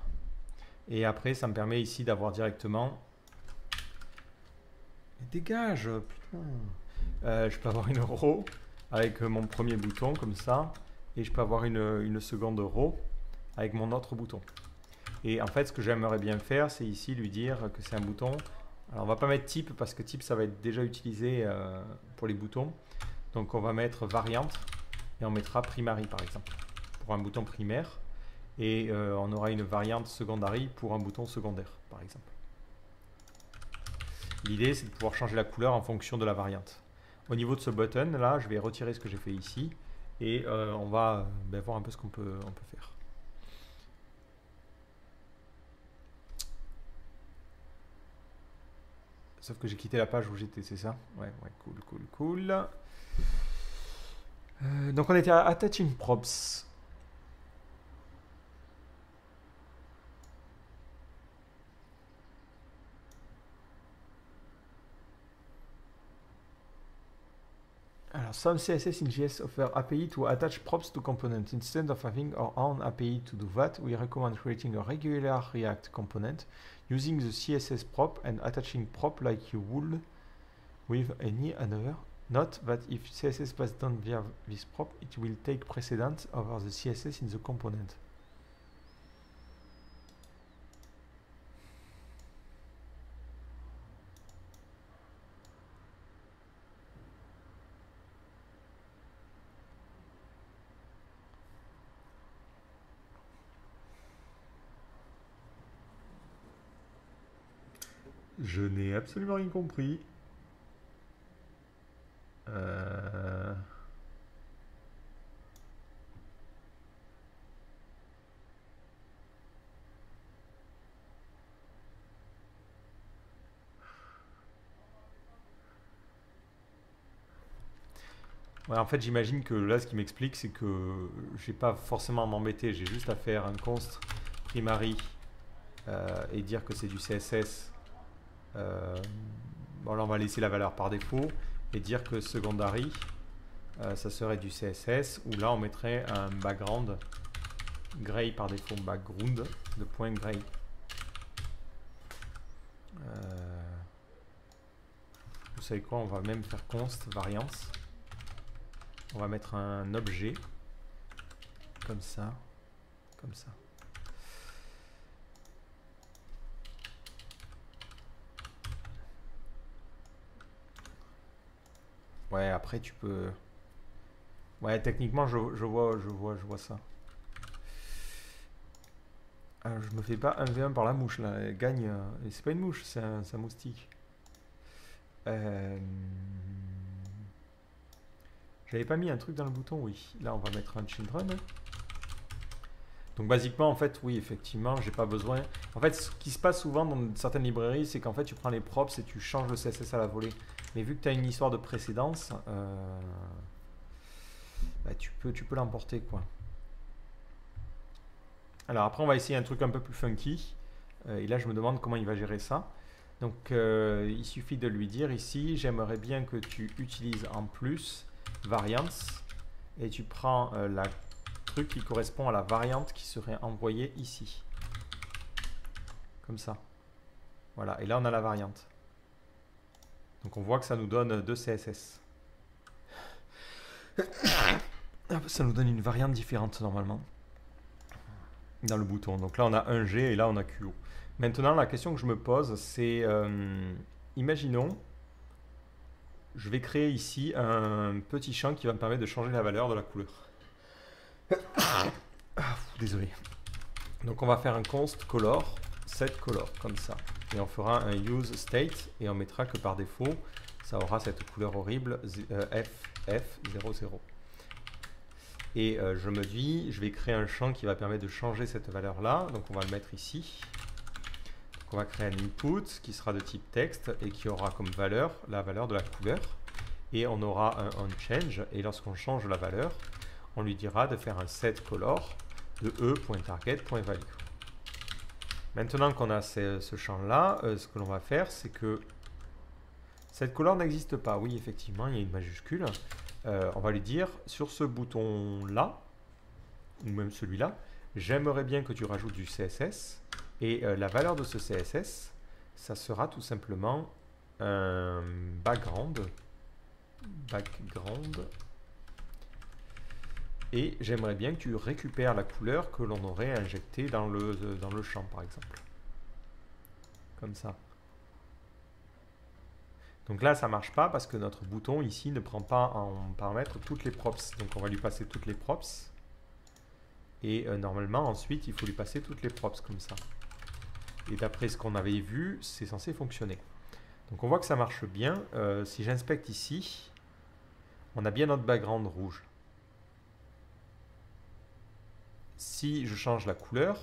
Et après, ça me permet ici d'avoir directement... Dégage, putain. Je peux avoir une row avec mon premier bouton, comme ça. Et je peux avoir une seconde row avec mon autre bouton. Et en fait, ce que j'aimerais bien faire, c'est ici lui dire que c'est un bouton. Alors, on va pas mettre type parce que type, ça va être déjà utilisé pour les boutons. Donc, on va mettre variante et on mettra primary, par exemple, pour un bouton primaire. Et on aura une variante secondary pour un bouton secondaire, par exemple. L'idée, c'est de pouvoir changer la couleur en fonction de la variante. Au niveau de ce button, là, je vais retirer ce que j'ai fait ici. Et on va voir un peu ce qu'on peut faire. Sauf que j'ai quitté la page où j'étais, c'est ça? Ouais, cool, cool, cool. Donc on était à Attaching Props. Alors, some CSS in JS offer API to attach props to components. Instead of having our own API to do that, we recommend creating a regular React component using the CSS prop and attaching prop like you would with any other. Note that if CSS passed done via this prop, it will take precedence over the CSS in the component. Je n'ai absolument rien compris. Ouais, en fait, j'imagine que là, ce qui m'explique, c'est que j'ai pas forcément à m'embêter. J'ai juste à faire un const primary et dire que c'est du CSS. Bon, là, on va laisser la valeur par défaut et dire que secondary, ça serait du CSS, où là, on mettrait un background gray par défaut, background de point gray. Vous savez quoi, on va même faire const variance. On va mettre un objet comme ça, comme ça. Ouais, après tu peux... Ouais, techniquement, je vois ça. Alors, je me fais pas 1v1 par la mouche, là. Elle gagne... Et c'est pas une mouche, c'est un moustique. J'avais pas mis un truc dans le bouton, oui. Là, on va mettre un children. Donc, basiquement, en fait, oui, effectivement, j'ai pas besoin... En fait, ce qui se passe souvent dans certaines librairies, c'est qu'en fait, tu prends les props et tu changes le CSS à la volée. Mais vu que tu as une histoire de précédence, bah, tu peux l'emporter, quoi. Alors après, on va essayer un truc un peu plus funky. Et là, je me demande comment il va gérer ça. Donc, il suffit de lui dire ici, j'aimerais bien que tu utilises en plus variance. Et tu prends la truc qui correspond à la variante qui serait envoyée ici. Comme ça. Voilà, et là, on a la variante. Donc, on voit que ça nous donne deux CSS. Ça nous donne une variante différente, normalement. Dans le bouton. Donc là, on a un G et là, on a QO. Maintenant, la question que je me pose, c'est... imaginons, je vais créer ici un petit champ qui va me permettre de changer la valeur de la couleur. Désolé. Donc on va faire un const color, set color, comme ça. Et on fera un use state et on mettra que par défaut, ça aura cette couleur horrible FF00. Et je me dis, je vais créer un champ qui va permettre de changer cette valeur-là. Donc on va le mettre ici. Donc on va créer un input qui sera de type texte et qui aura comme valeur la valeur de la couleur. Et on aura un onChange. Et lorsqu'on change la valeur, on lui dira de faire un set color de e.target.value. Maintenant qu'on a ce champ-là, ce que l'on va faire, c'est que cette color n'existe pas. Oui, effectivement, il y a une majuscule. On va lui dire, sur ce bouton-là, ou même celui-là, j'aimerais bien que tu rajoutes du CSS. Et la valeur de ce CSS, ça sera tout simplement un background. Et j'aimerais bien que tu récupères la couleur que l'on aurait injectée dans le champ, par exemple. Comme ça. Donc là, ça ne marche pas parce que notre bouton ici ne prend pas en paramètre toutes les props. Donc on va lui passer toutes les props. Et normalement, ensuite, il faut lui passer toutes les props comme ça. Et d'après ce qu'on avait vu, c'est censé fonctionner. Donc on voit que ça marche bien. Si j'inspecte ici, on a bien notre background rouge. Si je change la couleur,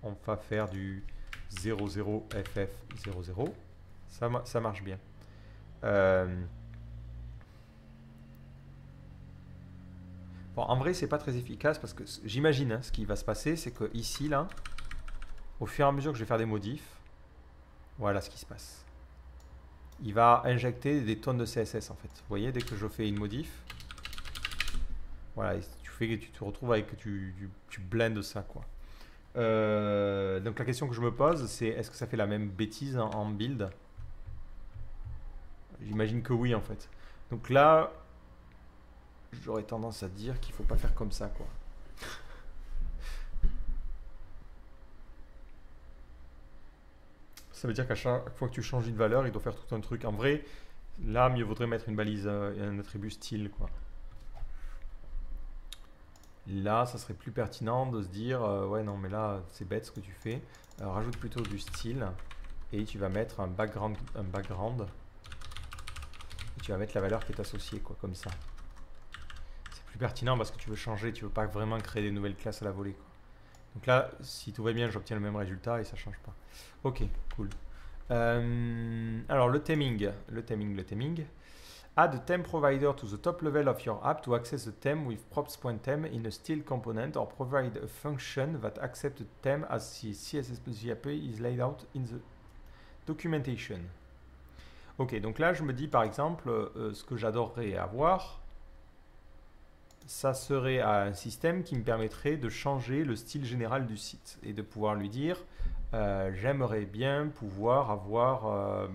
on va faire du 00FF00. Ça marche bien. Bon, en vrai, c'est pas très efficace parce que j'imagine hein, ce qui va se passer, c'est que ici, là, au fur et à mesure que je vais faire des modifs, voilà ce qui se passe. Il va injecter des tonnes de CSS en fait. Vous voyez, dès que je fais une modif, voilà, tu te retrouves avec tu blendes ça quoi. Donc la question que je me pose, c'est est-ce que ça fait la même bêtise en build? J'imagine que oui en fait. Donc là, j'aurais tendance à dire qu'il faut pas faire comme ça quoi. Ça veut dire qu'à chaque fois que tu changes une valeur, il doit faire tout un truc. En vrai, là, mieux vaudrait mettre une balise et un attribut style quoi. Là, ça serait plus pertinent de se dire ouais non mais là c'est bête ce que tu fais. Rajoute plutôt du style et tu vas mettre un background et tu vas mettre la valeur qui est associée quoi comme ça. C'est plus pertinent parce que tu veux changer, tu veux pas vraiment créer des nouvelles classes à la volée quoi. Donc là, si tout va bien, j'obtiens le même résultat et ça change pas. Ok, cool. Alors le theming. Add a theme provider to the top level of your app to access the theme with props.theme in a style component or provide a function that accepts the theme as the CSS is laid out in the documentation. Ok, donc là je me dis par exemple, ce que j'adorerais avoir, ça serait un système qui me permettrait de changer le style général du site et de pouvoir lui dire, j'aimerais bien pouvoir avoir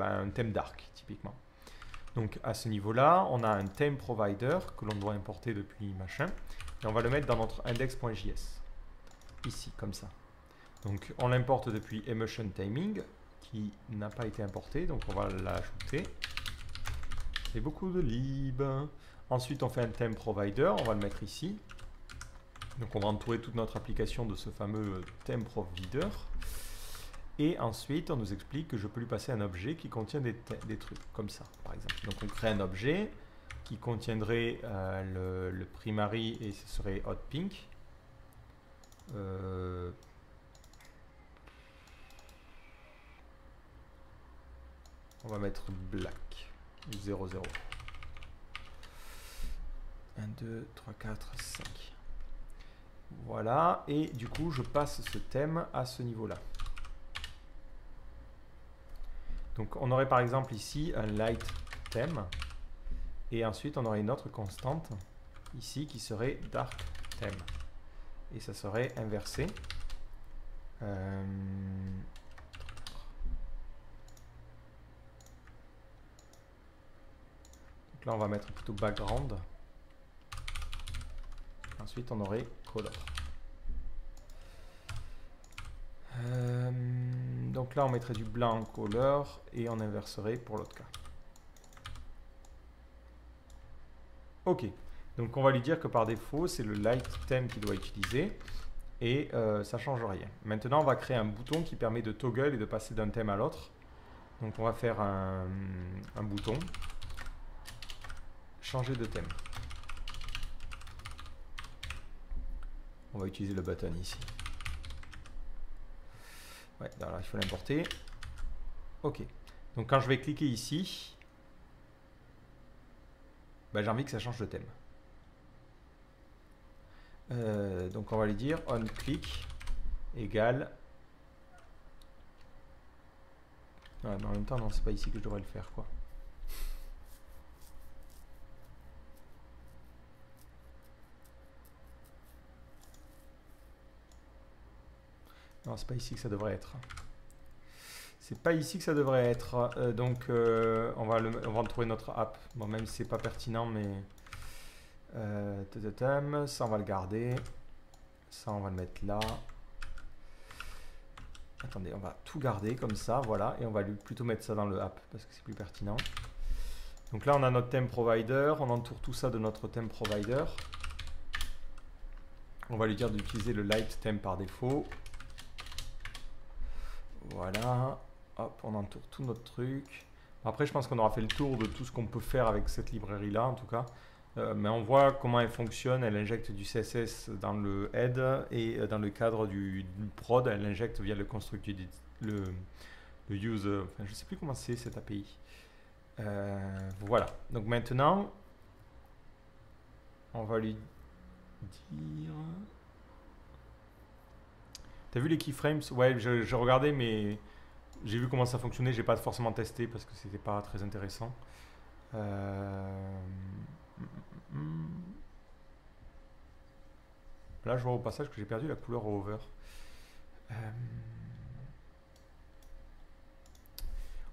un thème dark typiquement. Donc à ce niveau-là, on a un theme provider que l'on doit importer depuis machin et on va le mettre dans notre index.js ici comme ça. Donc on l'importe depuis emotion timing qui n'a pas été importé, donc on va l'ajouter. C'est beaucoup de lib. Ensuite on fait un theme provider, on va le mettre ici. Donc on va entourer toute notre application de ce fameux theme provider. Et ensuite, on nous explique que je peux lui passer un objet qui contient des trucs, comme ça, par exemple. Donc, on crée un objet qui contiendrait le primary et ce serait hot pink. On va mettre black, 0, 0. 1, 2, 3, 4, 5. Voilà, et du coup, je passe ce thème à ce niveau-là. Donc on aurait par exemple ici un light theme et ensuite on aurait une autre constante ici qui serait dark theme et ça serait inversé. Donc là on va mettre plutôt background. Ensuite on aurait color. Donc là on mettrait du blanc color et on inverserait pour l'autre cas. Ok, Donc on va lui dire que par défaut, c'est le light theme qu'il doit utiliser. Et ça ne change rien. Maintenant, on va créer un bouton qui permet de toggle et de passer d'un thème à l'autre. Donc on va faire un bouton. Changer de thème. On va utiliser le button ici. Ouais, alors il faut l'importer. Ok. Donc quand je vais cliquer ici, ben, j'ai envie que ça change de thème. Donc on va lui dire on click égale. Ouais, mais en même temps, non, c'est pas ici que je devrais le faire, quoi. Non, c'est pas ici que ça devrait être. C'est pas ici que ça devrait être. Donc on va trouver notre app. Bon, même si c'est pas pertinent, mais ça on va le garder. Ça on va le mettre là. Attendez, on va tout garder comme ça, voilà, et on va lui plutôt mettre ça dans le app parce que c'est plus pertinent. Donc là on a notre theme provider, on entoure tout ça de notre theme provider. On va lui dire d'utiliser le light theme par défaut. Voilà. Hop, on entoure tout notre truc. Après, je pense qu'on aura fait le tour de tout ce qu'on peut faire avec cette librairie-là, en tout cas. Mais on voit comment elle fonctionne. Elle injecte du CSS dans le head et dans le cadre du prod, elle injecte via le construct le use. Enfin, je ne sais plus comment c'est cette API. Voilà. Donc maintenant, on va lui dire. T'as vu les keyframes? Ouais, je regardais, mais j'ai vu comment ça fonctionnait. J'ai pas forcément testé parce que c'était pas très intéressant. Là, je vois au passage que j'ai perdu la couleur over.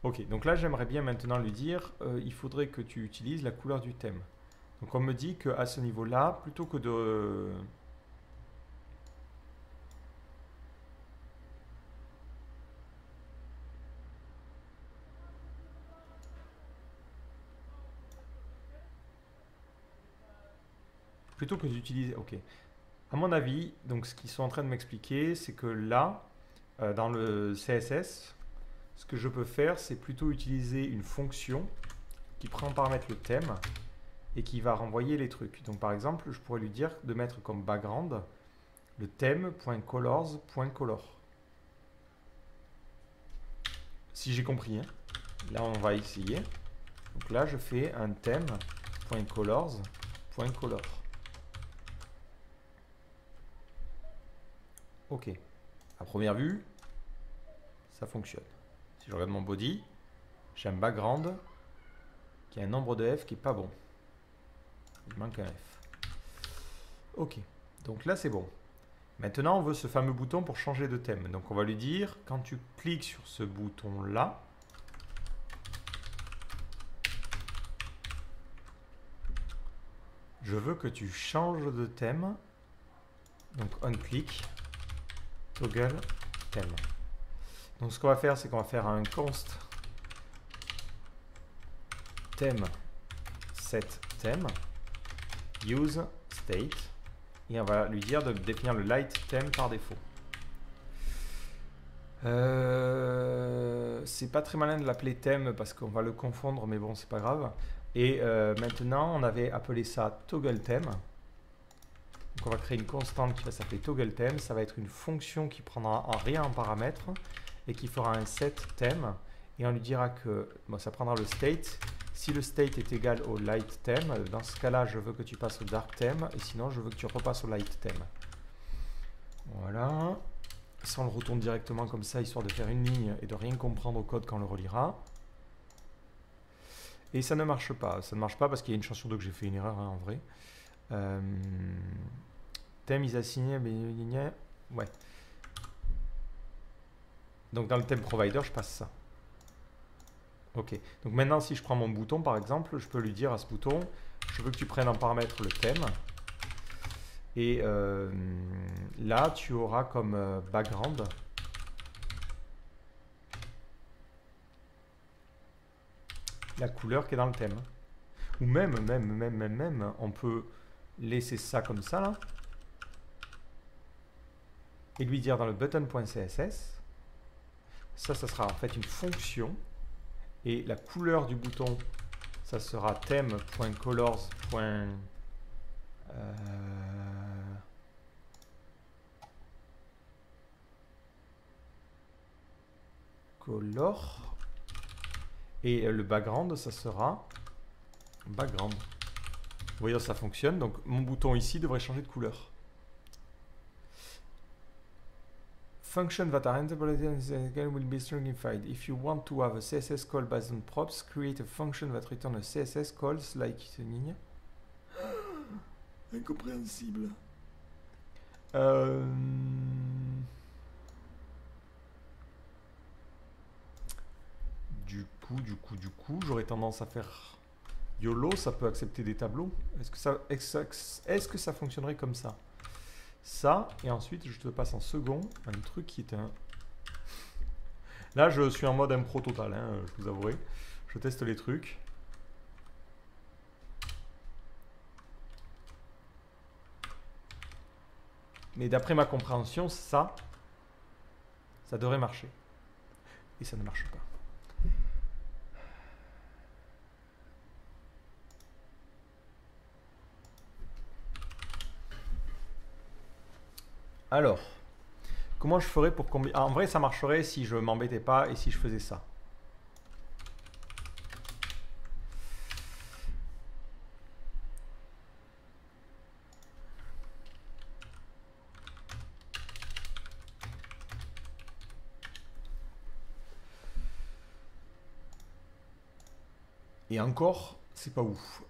Ok, donc là, j'aimerais bien maintenant lui dire il faudrait que tu utilises la couleur du thème. Donc on me dit qu'à ce niveau-là, plutôt que de... Plutôt que d'utiliser... Ok. À mon avis, donc ce qu'ils sont en train de m'expliquer, c'est que là, dans le CSS, ce que je peux faire, c'est plutôt utiliser une fonction qui prend en paramètre le thème et qui va renvoyer les trucs. Donc par exemple, je pourrais lui dire de mettre comme background le theme.colors.color. Si j'ai compris, hein. Là on va essayer. Donc là je fais un theme.colors.color. Ok. À première vue, ça fonctionne. Si je regarde mon body, j'ai un background qui a un nombre de F qui n'est pas bon. Il manque un F. Ok. Donc là, c'est bon. Maintenant, on veut ce fameux bouton pour changer de thème. Donc on va lui dire, quand tu cliques sur ce bouton-là, je veux que tu changes de thème. Donc on click, toggle thème. Donc ce qu'on va faire, c'est qu'on va faire un const theme set theme use state et on va lui dire de définir le light theme par défaut. C'est pas très malin de l'appeler thème parce qu'on va le confondre, mais bon, c'est pas grave. Et maintenant, on avait appelé ça toggle theme. Donc on va créer une constante qui va s'appeler toggle theme. Ça va être une fonction qui prendra rien en paramètre et qui fera un set theme. Et on lui dira que bon, ça prendra le state. Si le state est égal au light theme, dans ce cas-là, je veux que tu passes au dark theme. Et sinon, je veux que tu repasses au light theme. Voilà. Ça, on le retourne directement comme ça, histoire de faire une ligne et de rien comprendre au code quand on le relira. Et ça ne marche pas. Ça ne marche pas parce qu'il y a une chance sur deux que j'ai fait une erreur, hein, en vrai. Thème is assigné, ouais. Donc dans le thème provider, je passe ça. Ok. Donc maintenant, si je prends mon bouton, par exemple, je peux lui dire à ce bouton, je veux que tu prennes en paramètre le thème. Et là, tu auras comme background la couleur qui est dans le thème. Ou même, on peut laisser ça comme ça là et lui dire dans le button.css, ça sera en fait une fonction et la couleur du bouton, ça sera theme.colors. Color et le background, ça sera background. Vous voyez, ça fonctionne. Donc mon bouton ici devrait changer de couleur. Function that are interpolated will be stringified. If you want to have a CSS call based on props, create a function that return a CSS calls like ligne. Incompréhensible. Du coup, j'aurais tendance à faire YOLO, ça peut accepter des tableaux. Est-ce que ça fonctionnerait comme ça? Ça, et ensuite je te passe en second un truc qui est un... Là, je suis en mode impro total, hein, je vous avouerai. Je teste les trucs. Mais d'après ma compréhension, ça devrait marcher. Et ça ne marche pas. Alors, comment je ferais pour combiner... En vrai, ça marcherait si je m'embêtais pas et si je faisais ça. Et encore, c'est pas ouf.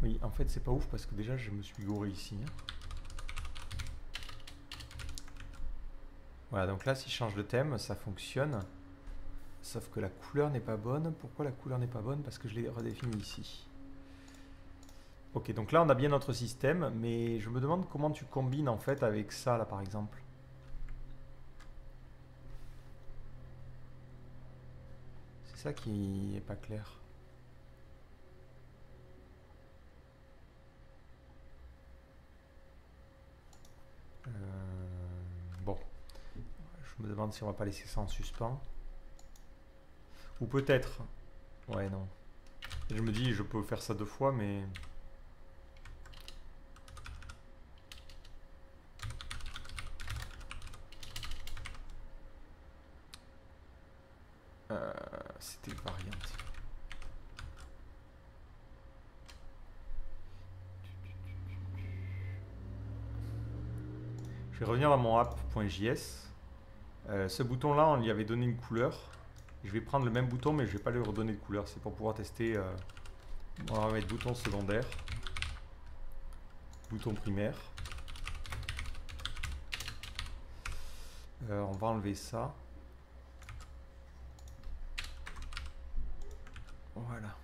Oui, en fait, c'est pas ouf parce que déjà, je me suis gouré ici. Voilà, donc là, si je change de thème, ça fonctionne. Sauf que la couleur n'est pas bonne. Pourquoi la couleur n'est pas bonne? Parce que je l'ai redéfinie ici. Ok, donc là, on a bien notre système, mais je me demande comment tu combines en fait avec ça, là, par exemple. C'est ça qui est pas clair. Bon, je me demande si on va pas laisser ça en suspens. Ou peut-être... Ouais, non. Je me dis, je peux faire ça 2 fois, mais... C'était une variante. Je vais revenir dans mon app.js. Ce bouton-là, on lui avait donné une couleur. Je vais prendre le même bouton, mais je ne vais pas lui redonner de couleur. C'est pour pouvoir tester. On va mettre bouton secondaire. Bouton primaire. On va enlever ça. Voilà.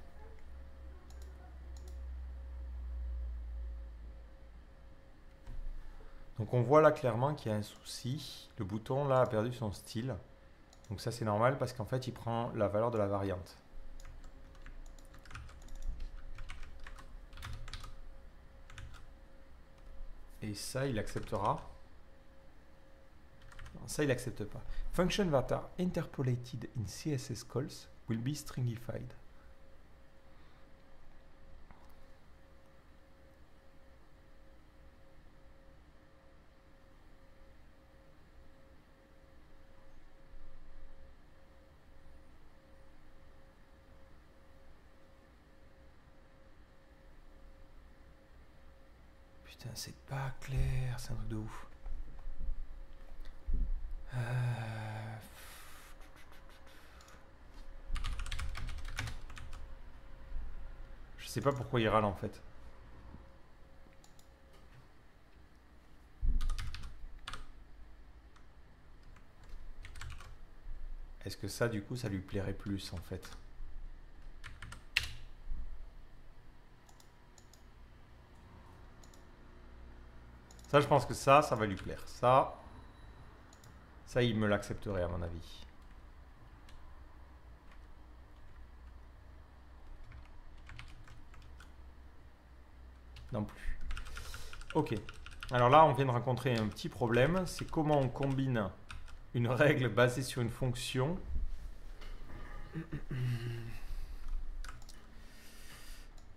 Donc on voit là clairement qu'il y a un souci. Le bouton là a perdu son style. Donc ça c'est normal parce qu'en fait il prend la valeur de la variante. Et ça il acceptera. Non, ça il accepte pas. Function that are interpolated in CSS calls will be stringified. Putain, c'est pas clair, c'est un truc de ouf. Je sais pas pourquoi il râle en fait. Est-ce que ça du coup ça lui plairait plus en fait? Ça, je pense que ça va lui plaire. Ça, il me l'accepterait à mon avis. Non plus. Ok. Alors là, on vient de rencontrer un petit problème. C'est comment on combine une règle basée sur une fonction.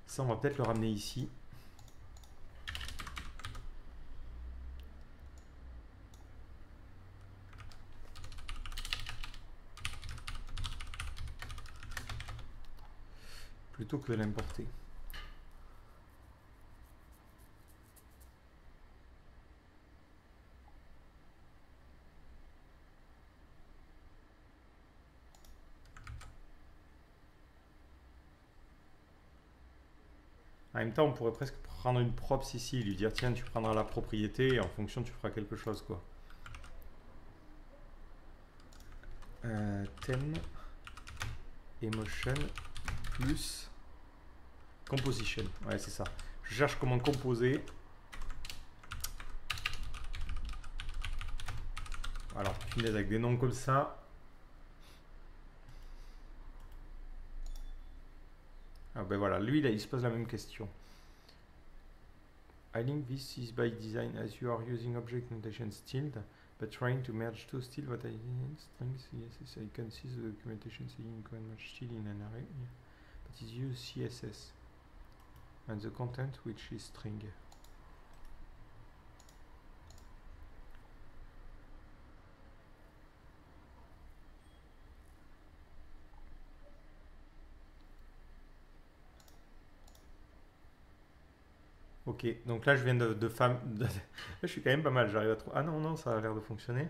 Ça, on va peut-être le ramener ici. Plutôt que de l'importer. En même temps, on pourrait presque prendre une props ici, lui dire tiens, tu prendras la propriété et en fonction, tu feras quelque chose, quoi. Thème, emotion, plus composition. Ouais, c'est ça. Je cherche comment composer. Alors, punaise, avec des noms comme ça. Ah ben voilà, lui, là, il se pose la même question. I think this is by design as you are using object notation still, but trying to merge two still what I did strings. Yes, I can see the documentation saying you can merge still in an array, but it use CSS and the content which is string. Ok, donc là je viens de femme. Là, je suis quand même pas mal, j'arrive à trouver. Ah non, non, ça a l'air de fonctionner.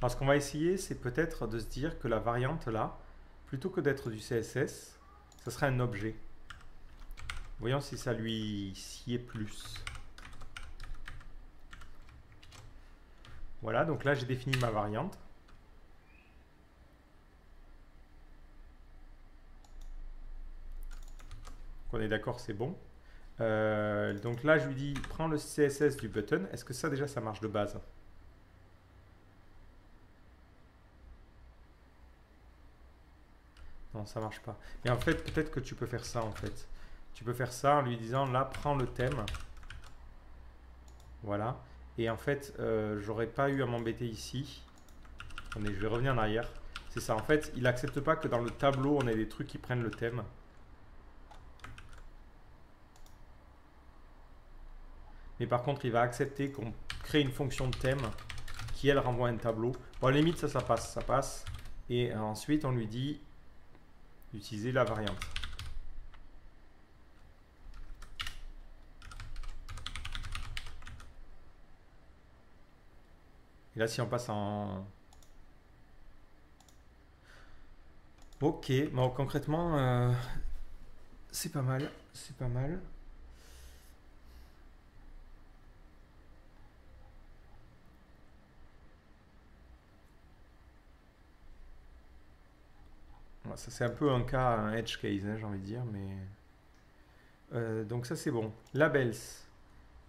Alors ce qu'on va essayer, c'est peut-être de se dire que la variante là, plutôt que d'être du CSS, ça serait un objet. Voyons si ça lui sied plus. Voilà, donc là j'ai défini ma variante. On est d'accord, c'est bon. Donc là je lui dis, prends le CSS du button. Est-ce que ça déjà ça marche de base? Non, ça marche pas. Mais en fait, peut-être que tu peux faire ça en fait. Tu peux faire ça en lui disant, là, prends le thème. Voilà. Et en fait, j'aurais pas eu à m'embêter ici. Attendez, je vais revenir en arrière. C'est ça, en fait, il n'accepte pas que dans le tableau, on ait des trucs qui prennent le thème. Mais par contre, il va accepter qu'on crée une fonction de thème qui, elle, renvoie un tableau. Bon, à la limite, ça passe, ça passe. Et ensuite, on lui dit d'utiliser la variante. Et là, si on passe en... Ok, bon, concrètement, c'est pas mal, c'est pas mal. Ça, c'est un peu un cas, un edge case, hein, j'ai envie de dire, mais... donc ça, c'est bon. Labels.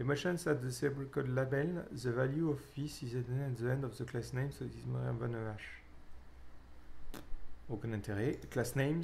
Emotions at the table code label. The value of this is at the end of the class name, so it is more than a hash. Aucun intérêt. Class names.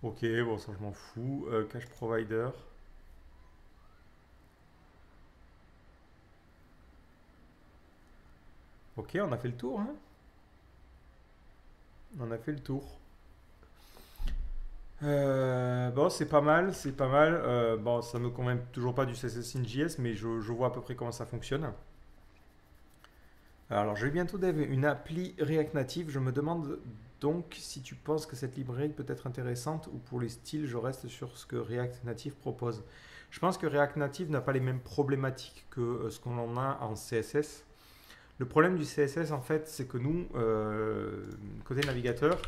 Ok, bon, ça je m'en fous. Cache provider. Ok, on a fait le tour, hein. On a fait le tour. Bon, c'est pas mal, c'est pas mal. Bon, ça me convainc toujours pas du CSS in JS, mais je vois à peu près comment ça fonctionne. Alors, je vais bientôt dev une appli React Native. Je me demande donc si tu penses que cette librairie peut être intéressante ou pour les styles, je reste sur ce que React Native propose. Je pense que React Native n'a pas les mêmes problématiques que ce qu'on en a en CSS. Le problème du CSS, en fait, c'est que nous, côté navigateur,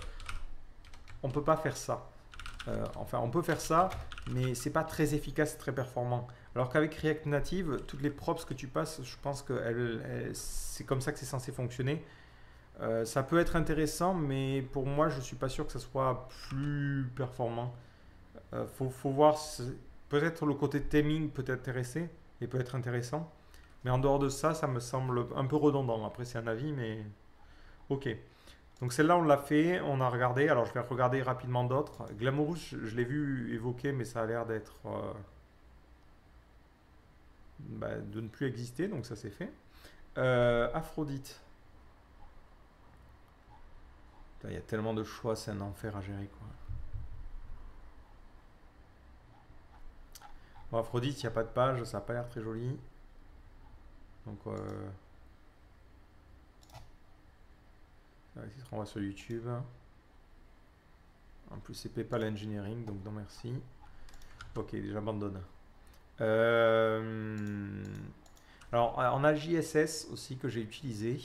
on ne peut pas faire ça. Enfin, on peut faire ça, mais c'est pas très efficace, très performant. Alors qu'avec React Native, toutes les props que tu passes, je pense que c'est comme ça que c'est censé fonctionner. Ça peut être intéressant, mais pour moi, je suis pas sûr que ça soit plus performant. Faut voir, peut-être le côté theming peut intéresser et peut être intéressant. Mais en dehors de ça, ça me semble un peu redondant. Après, c'est un avis, mais ok. Donc celle-là, on l'a fait, on a regardé. Alors, je vais regarder rapidement d'autres. Glamorous, je l'ai vu évoquer, mais ça a l'air d'être de ne plus exister, donc ça c'est fait. Aphrodite. Il y a tellement de choix, c'est un enfer à gérer, quoi. Bon, Aphrodite, il n'y a pas de page, ça n'a pas l'air très joli. Donc, ça se renvoie sur YouTube. En plus, c'est PayPal Engineering, donc non merci. Ok, j'abandonne. Alors, on a JSS aussi que j'ai utilisé.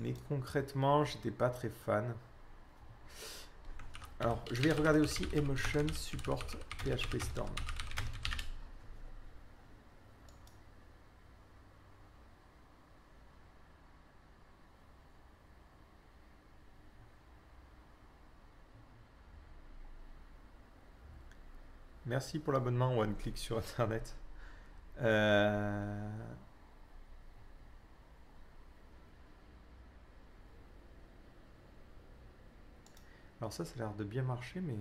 Mais concrètement, j'étais pas très fan. Alors, je vais regarder aussi Emotion Support PHP Storm. Merci pour l'abonnement One Click sur Internet. Alors ça a l'air de bien marcher, mais...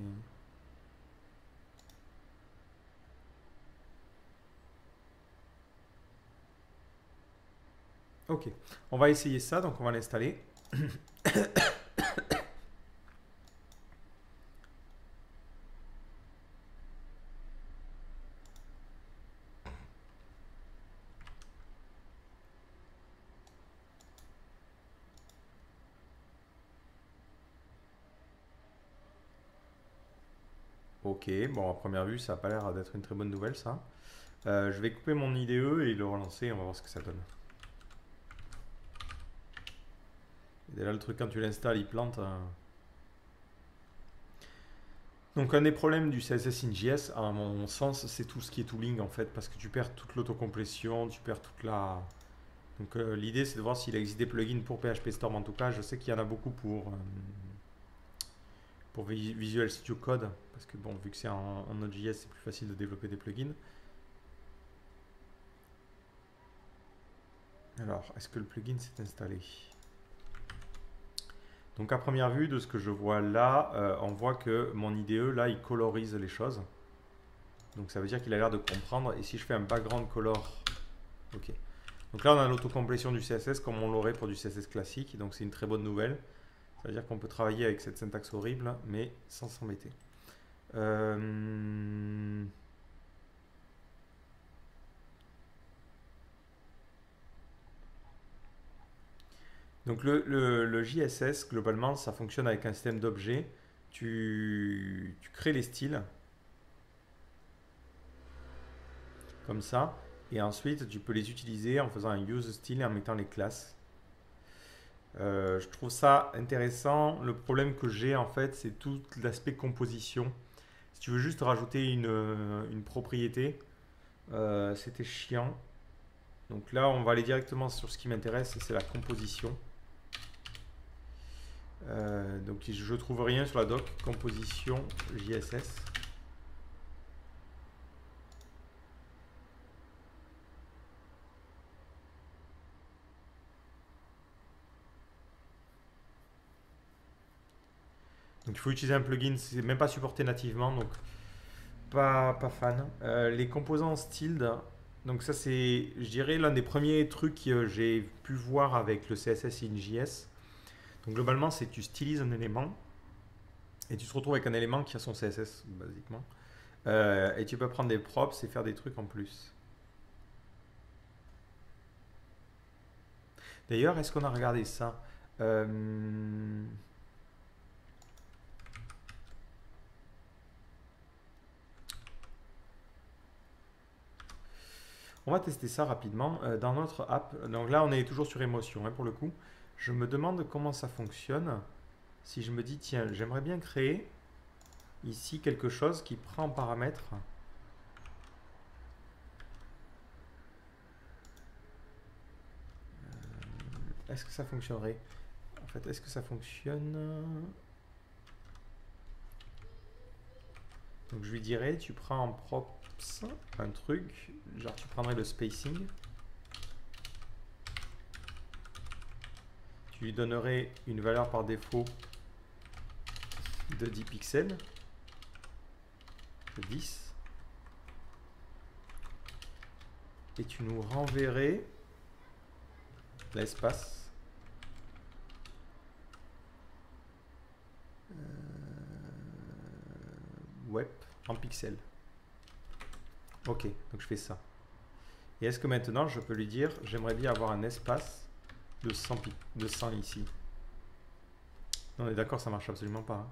Ok, on va essayer ça, donc on va l'installer. Ok, bon, à première vue, ça n'a pas l'air d'être une très bonne nouvelle, ça. Je vais couper mon IDE et le relancer, on va voir ce que ça donne. Et là, le truc, quand tu l'installes, il plante. Donc, un des problèmes du CSS in JS, à mon sens, c'est tout ce qui est tooling, en fait, parce que tu perds toute l'autocomplétion, tu perds toute la... Donc, l'idée, c'est de voir s'il existe des plugins pour PHP Storm, en tout cas. Je sais qu'il y en a beaucoup pour Visual Studio Code, parce que bon, vu que c'est en Node.js, c'est plus facile de développer des plugins. Alors, est-ce que le plugin s'est installé? Donc à première vue, de ce que je vois là, on voit que mon IDE, là, il colorise les choses. Donc ça veut dire qu'il a l'air de comprendre. Et si je fais un background color, ok. Donc là, on a l'autocomplétion du CSS comme on l'aurait pour du CSS classique. Donc c'est une très bonne nouvelle. Ça veut dire qu'on peut travailler avec cette syntaxe horrible, mais sans s'embêter. Donc le JSS, globalement, ça fonctionne avec un système d'objets. Tu crées les styles, comme ça. Et ensuite, tu peux les utiliser en faisant un use style et en mettant les classes. Je trouve ça intéressant. Le problème que j'ai, en fait, c'est tout l'aspect composition. Si tu veux juste rajouter une propriété, c'était chiant. Donc là, on va aller directement sur ce qui m'intéresse, c'est la composition. Donc je trouve rien sur la doc composition JSS. Donc il faut utiliser un plugin, c'est même pas supporté nativement, donc pas fan. Les composants styled, donc ça c'est, je dirais, l'un des premiers trucs que j'ai pu voir avec le CSS in JS. Donc globalement, c'est que tu stylises un élément et tu te retrouves avec un élément qui a son CSS, basiquement. Et tu peux prendre des props et faire des trucs en plus. D'ailleurs, est-ce qu'on a regardé ça? On va tester ça rapidement dans notre app. Donc là, on est toujours sur émotion, hein, pour le coup. Je me demande comment ça fonctionne. Si je me dis, tiens, j'aimerais bien créer ici quelque chose qui prend en paramètre. Est-ce que ça fonctionnerait? En fait, est-ce que ça fonctionne? Donc je lui dirais, tu prends en props un truc, genre tu prendrais le spacing. Tu lui donnerais une valeur par défaut de 10 pixels, de 10. Et tu nous renverrais l'espace. Web en pixels. Ok, donc je fais ça. Et est-ce que maintenant je peux lui dire, j'aimerais bien avoir un espace de 100 ici. On est d'accord, ça marche absolument pas, hein.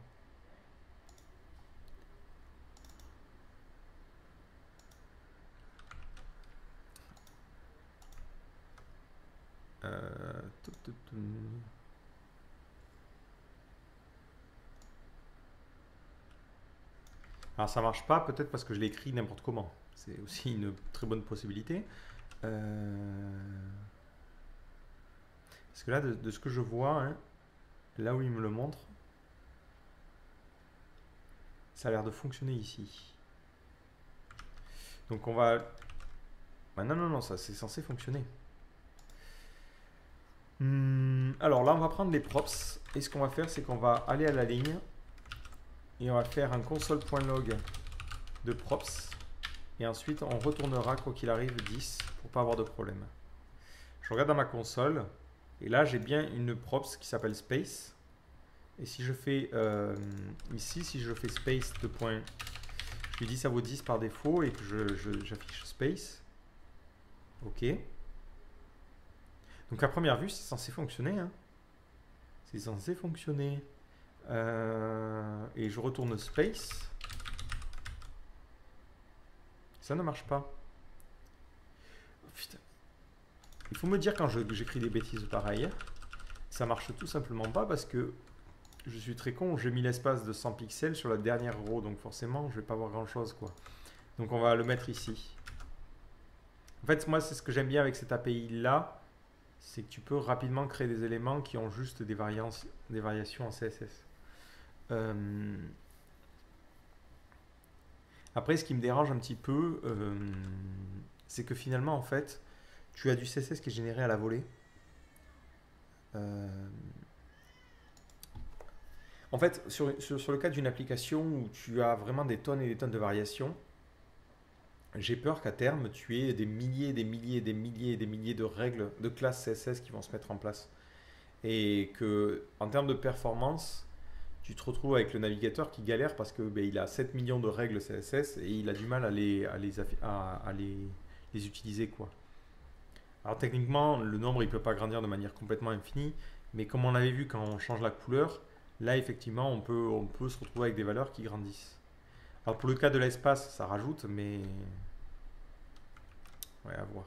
Alors ça marche pas, peut-être parce que je l'ai écrit n'importe comment. C'est aussi une très bonne possibilité. Parce que là, de ce que je vois, hein, là où il me le montre, ça a l'air de fonctionner ici. Donc on va... Ah non, non, non, ça c'est censé fonctionner. Alors là, on va prendre les props. Et ce qu'on va faire, c'est qu'on va aller à la ligne. Et on va faire un console.log de props. Et ensuite, on retournera, quoi qu'il arrive, 10 pour pas avoir de problème. Je regarde dans ma console. Et là, j'ai bien une props qui s'appelle space. Et si je fais ici, si je fais space de point, je lui dis ça vaut 10 par défaut et que j'affiche space. Ok. Donc à première vue, c'est censé fonctionner, hein. C'est censé fonctionner. Et je retourne space. Ça ne marche pas. Oh, putain. Il faut me dire quand j'écris des bêtises pareilles. Ça marche tout simplement pas parce que je suis très con. J'ai mis l'espace de 100 pixels sur la dernière row. Donc forcément, je vais pas voir grand chose, quoi. Donc on va le mettre ici. En fait, moi, c'est ce que j'aime bien avec cette API là. C'est que tu peux rapidement créer des éléments qui ont juste des variations en CSS. Après, ce qui me dérange un petit peu, c'est que finalement, en fait, tu as du CSS qui est généré à la volée. En fait, sur le cas d'une application où tu as vraiment des tonnes et des tonnes de variations, j'ai peur qu'à terme, tu aies des milliers, des milliers, des milliers, des milliers de règles, de classes CSS qui vont se mettre en place. Et que, en termes de performance, tu te retrouves avec le navigateur qui galère parce que il a 7 millions de règles CSS et il a du mal à les utiliser, quoi. Alors techniquement, le nombre il peut pas grandir de manière complètement infinie, mais comme on l'avait vu quand on change la couleur, là effectivement on peut se retrouver avec des valeurs qui grandissent. Alors pour le cas de l'espace, ça rajoute, mais ouais, à voir.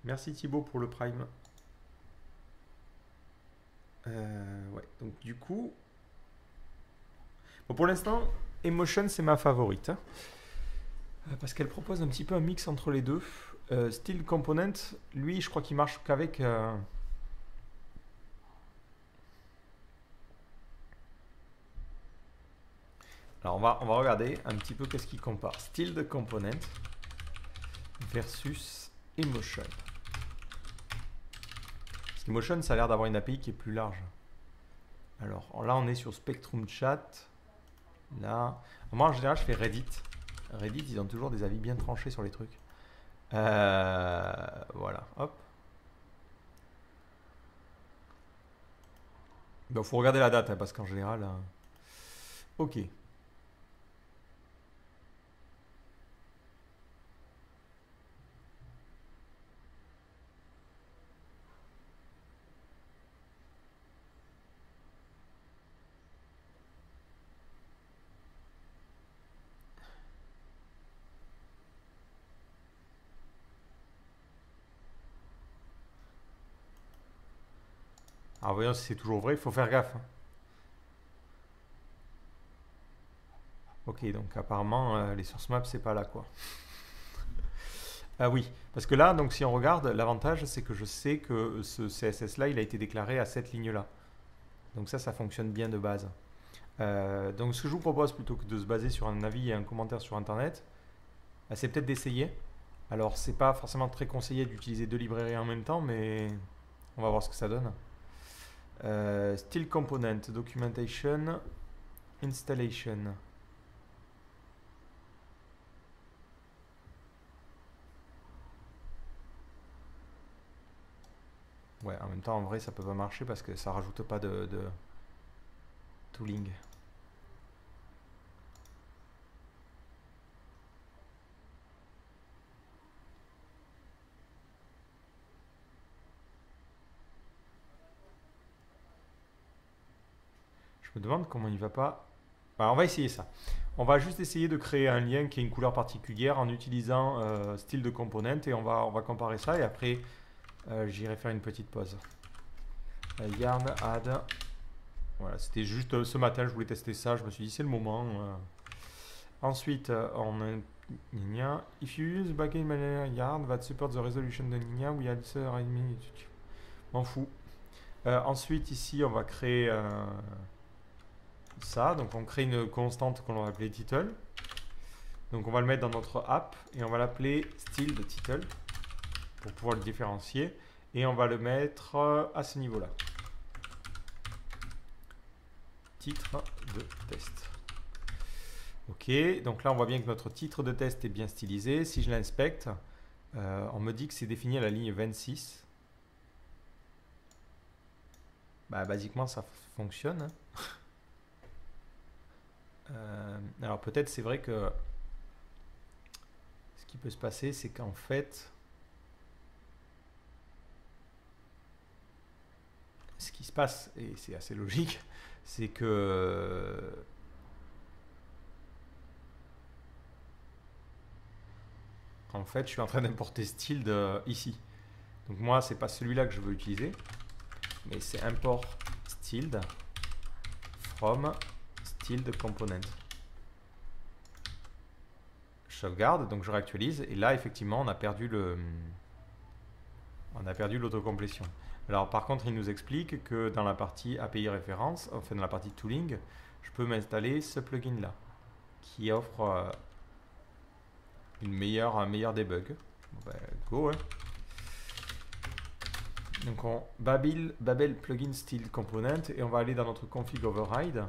Merci Thibaut pour le Prime. Ouais, donc du coup, bon, pour l'instant, Emotion c'est ma favorite, hein, parce qu'elle propose un petit peu un mix entre les deux. Style Component, lui, je crois qu'il marche qu'avec. Alors on va regarder un petit peu qu'est-ce qu'il compare. Style de Component versus Emotion. Parce qu'Emotion, ça a l'air d'avoir une API qui est plus large. Alors là, on est sur Spectrum Chat. Là, moi en général, je fais Reddit. Reddit, ils ont toujours des avis bien tranchés sur les trucs. Voilà, hop. Il faut regarder la date, hein, parce qu'en général... Ok. Alors voyons si c'est toujours vrai, il faut faire gaffe. Ok, donc apparemment les source maps c'est pas là quoi. Ah oui, parce que là, donc si on regarde, l'avantage c'est que je sais que ce CSS là il a été déclaré à cette ligne là. Donc ça fonctionne bien de base. Donc ce que je vous propose plutôt que de se baser sur un avis et un commentaire sur internet, c'est peut-être d'essayer. Alors c'est pas forcément très conseillé d'utiliser deux librairies en même temps, mais on va voir ce que ça donne. Style component, documentation, installation. Ouais, en même temps, en vrai, ça peut pas marcher parce que ça rajoute pas de tooling. Je me demande comment il va pas. Bah, on va essayer ça. On va juste essayer de créer un lien qui ait une couleur particulière en utilisant style de component et on va comparer ça et après j'irai faire une petite pause. Yarn add. Voilà, c'était juste ce matin, je voulais tester ça, je me suis dit c'est le moment. Ensuite, on a Linia. If you use backend manager yarn that supports the resolution de Linia, we answer m'en fous. Ensuite, ici, on va créer ça. Donc, on crée une constante qu'on va appeler title. Donc, on va le mettre dans notre app et on va l'appeler style de title pour pouvoir le différencier. Et on va le mettre à ce niveau-là. Titre de test. Ok, donc là on voit bien que notre titre de test est bien stylisé. Si je l'inspecte, on me dit que c'est défini à la ligne 26. Bah, basiquement ça fonctionne. Alors peut-être c'est vrai que ce qui peut se passer, c'est qu'en fait, ce qui se passe, et c'est assez logique, c'est que en fait je suis en train d'importer style ici. Donc moi c'est pas celui-là que je veux utiliser, mais c'est import styled from styled component. Je sauvegarde, donc je réactualise et là effectivement on a perdu l'autocomplétion. Alors par contre il nous explique que dans la partie API référence, enfin dans la partie tooling, je peux m'installer ce plugin là qui offre un meilleur debug. Bon, ben, go hein. Donc on Babel plugin style component et on va aller dans notre config override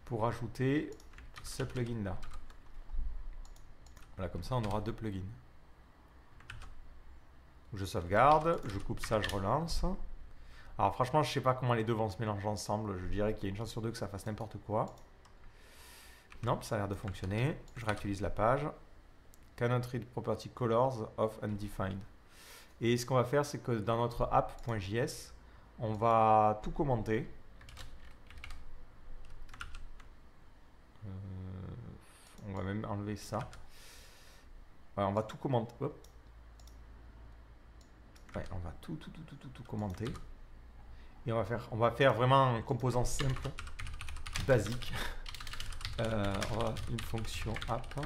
pour ajouter ce plugin là. Voilà, comme ça on aura deux plugins. Je sauvegarde, je coupe ça, je relance. Alors franchement je sais pas comment les deux vont se mélanger ensemble, je dirais qu'il y a une chance sur deux que ça fasse n'importe quoi. Non, ça a l'air de fonctionner. Je réactualise la page. Cannot read property colors of undefined. Et ce qu'on va faire, c'est que dans notre app.js, on va tout commenter. On va même enlever ça. Ouais, on va tout commenter. Hop. Ouais, on va tout commenter. Et on va faire vraiment un composant simple, basique. On va une fonction app.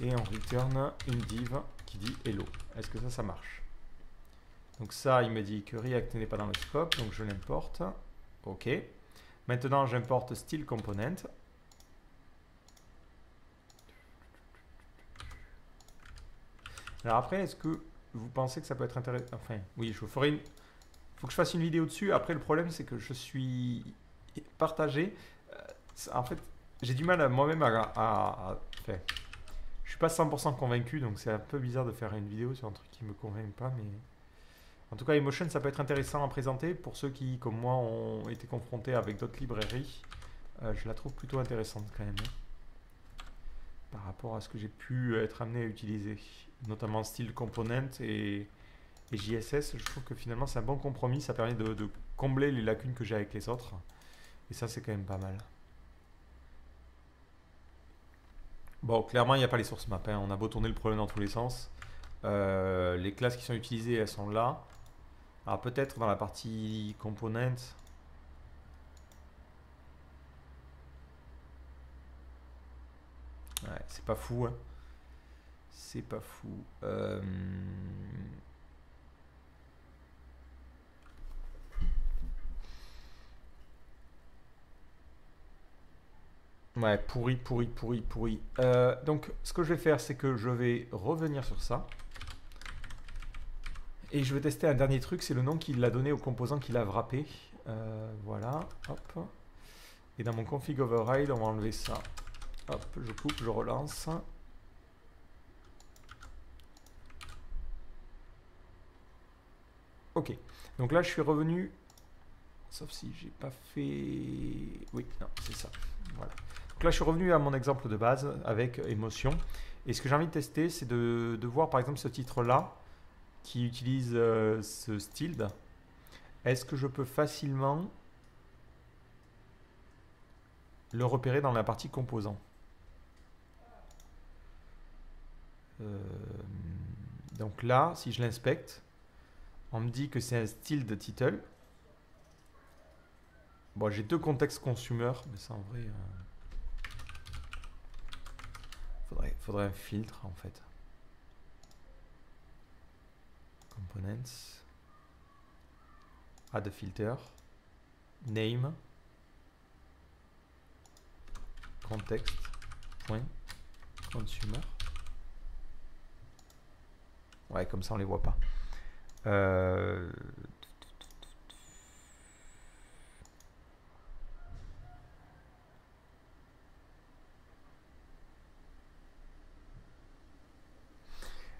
Et on return une div qui dit hello. Est-ce que ça marche? Donc ça, il me dit que React n'est pas dans le scope, donc je l'importe. Ok. Maintenant, j'importe style component. Alors après, est-ce que vous pensez que ça peut être intéressant? Enfin, oui, je ferai faut que je fasse une vidéo dessus. Après, le problème, c'est que je suis partagé. En fait, j'ai du mal moi-même enfin, je suis pas 100% convaincu, donc c'est un peu bizarre de faire une vidéo sur un truc qui me convainc pas, mais en tout cas, Emotion, ça peut être intéressant à présenter pour ceux qui, comme moi, ont été confrontés avec d'autres librairies. Je la trouve plutôt intéressante quand même, hein, par rapport à ce que j'ai pu être amené à utiliser, notamment style component et JSS. Je trouve que finalement, c'est un bon compromis. Ça permet de combler les lacunes que j'ai avec les autres, et ça, c'est quand même pas mal. Bon, clairement, il n'y a pas les sources maps, hein. On a beau tourner le problème dans tous les sens. Les classes qui sont utilisées, elles sont là. Alors peut-être dans la partie component. Ouais, c'est pas fou, hein. C'est pas fou. Ouais, pourri, pourri, pourri, pourri. Donc, ce que je vais faire, c'est que je vais revenir sur ça. Et je vais tester un dernier truc, c'est le nom qu'il a donné au composant qu'il a wrappé. Voilà, hop. Et dans mon config override, on va enlever ça. Hop, je coupe, je relance. Ok, donc là je suis revenu, sauf si j'ai pas fait... Oui, non, c'est ça. Voilà. Donc là je suis revenu à mon exemple de base avec émotion. Et ce que j'ai envie de tester, c'est de voir par exemple ce titre-là qui utilise ce styled. Est-ce que je peux facilement le repérer dans la partie composant? Donc là, si je l'inspecte, on me dit que c'est un styled title. Bon, j'ai deux contextes consumer, mais ça en vrai, faudrait un filtre en fait. Components, add a filter, name, context, point, consumer. Ouais, comme ça on les voit pas.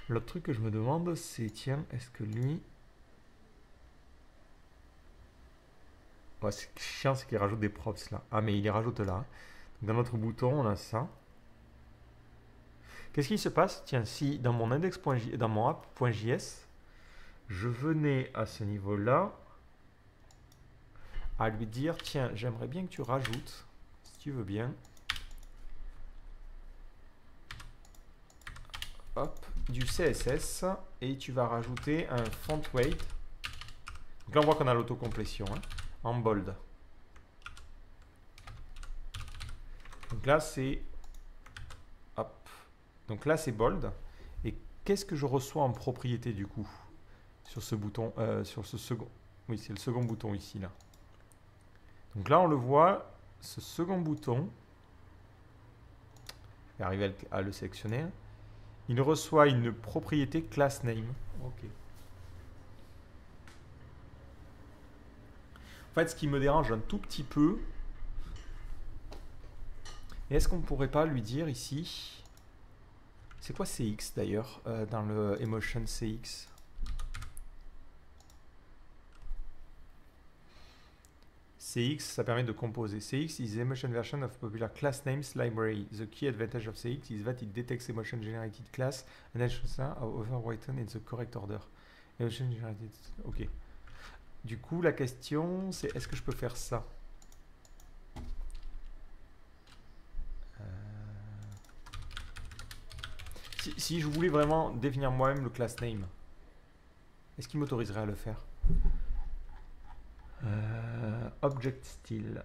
L'autre truc que je me demande, c'est tiens, est-ce que lui... Ouais, c'est chiant, c'est qu'il rajoute des props là. Ah, mais il les rajoute là. Dans notre bouton, on a ça. Qu'est-ce qui se passe? Tiens, si dans mon index.js, dans mon app.js, je venais à ce niveau-là à lui dire, tiens, j'aimerais bien que tu rajoutes, si tu veux bien, hop, du CSS et tu vas rajouter un font weight. Donc là, on voit qu'on a l'autocomplétion hein, en bold. Donc là, c'est hop. Donc là, c'est bold. Et qu'est-ce que je reçois en propriété du coup sur ce bouton, sur ce second. Oui, c'est le second bouton ici là. Donc là, on le voit, ce second bouton. Je vais arriver à le sélectionner. Il reçoit une propriété class name. Ok. En fait, ce qui me dérange un tout petit peu, est-ce qu'on ne pourrait pas lui dire ici, c'est quoi CX d'ailleurs dans le emotion CX? CX, ça permet de composer. CX is the emotion version of popular class names library. The key advantage of CX is that it detects emotion generated class and ensures are overwritten in the correct order. Emotion generated. Ok. Du coup, la question, c'est est-ce que je peux faire ça? Si je voulais vraiment définir moi-même le class name, est-ce qu'il m'autoriserait à le faire? Object style.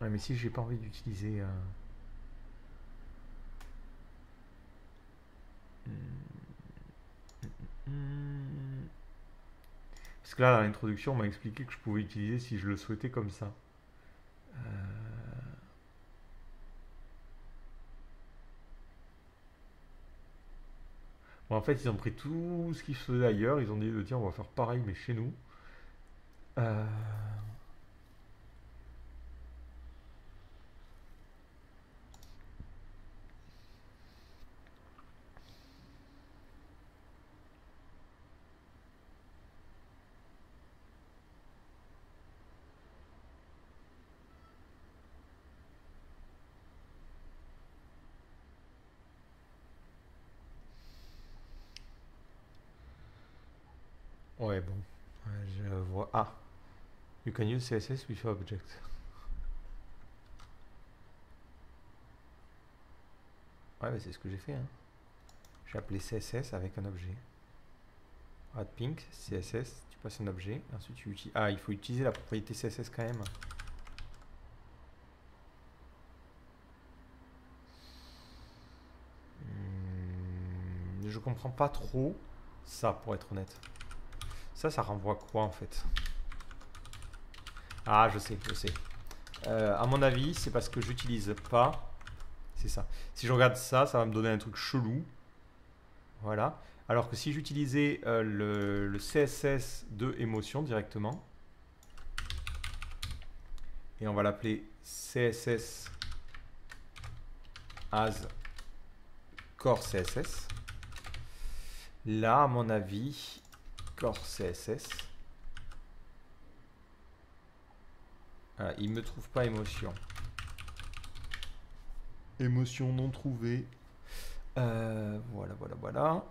Ouais, mais si j'ai pas envie d'utiliser... Parce que là, dans l'introduction, on m'a expliqué que je pouvais utiliser si je le souhaitais comme ça. Bon, en fait, ils ont pris tout ce qui se faisait ailleurs. Ils ont dit, tiens, on va faire pareil, mais chez nous. Ouais, bon. Je vois. Ah, you can use CSS with object. Ouais, bah, c'est ce que j'ai fait. Hein. J'ai appelé CSS avec un objet. Add pink, CSS, tu passes un objet. Ensuite, tu utilises. Ah, il faut utiliser la propriété CSS quand même. Je comprends pas trop ça, pour être honnête. Ça renvoie quoi en fait? Ah, je sais, je sais. À mon avis, c'est parce que j'utilise pas. C'est ça. Si je regarde ça, ça va me donner un truc chelou. Voilà. Alors que si j'utilisais le CSS de émotion directement, et on va l'appeler CSS as core CSS, là, à mon avis, core CSS, il me trouve pas émotion. Émotion non trouvée. Voilà, voilà, voilà.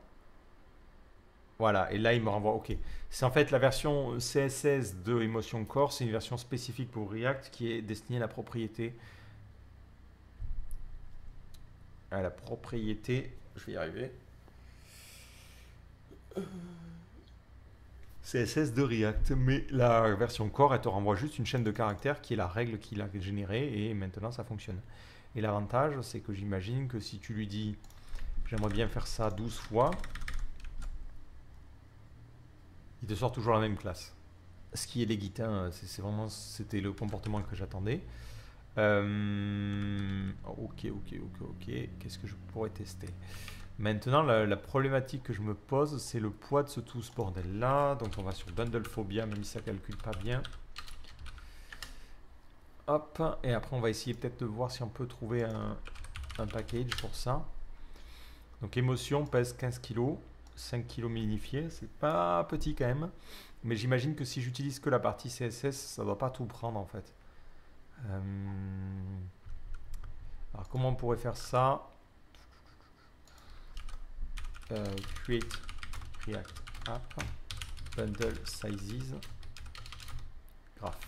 Voilà, et là il me renvoie, ok. C'est en fait la version CSS de Emotion Core, c'est une version spécifique pour React qui est destinée à la propriété. Je vais y arriver. CSS de React, mais la version Core, elle te renvoie juste une chaîne de caractères qui est la règle qu'il a générée et maintenant ça fonctionne. Et l'avantage, c'est que j'imagine que si tu lui dis j'aimerais bien faire ça 12 fois, il te sort toujours la même classe. Ce qui est légitime, c'était le comportement que j'attendais. Ok. Qu'est-ce que je pourrais tester? Maintenant, la problématique que je me pose, c'est le poids de tout ce bordel-là. Donc, on va sur Bundlephobia, même si ça ne calcule pas bien. Hop, et après, on va essayer peut-être de voir si on peut trouver un package pour ça. Donc, émotion pèse 15 kg, 5 kg minifié. C'est pas petit quand même. Mais j'imagine que si j'utilise que la partie CSS, ça ne doit pas tout prendre en fait. Alors, comment on pourrait faire ça? Create React App, Bundle Sizes, Graph.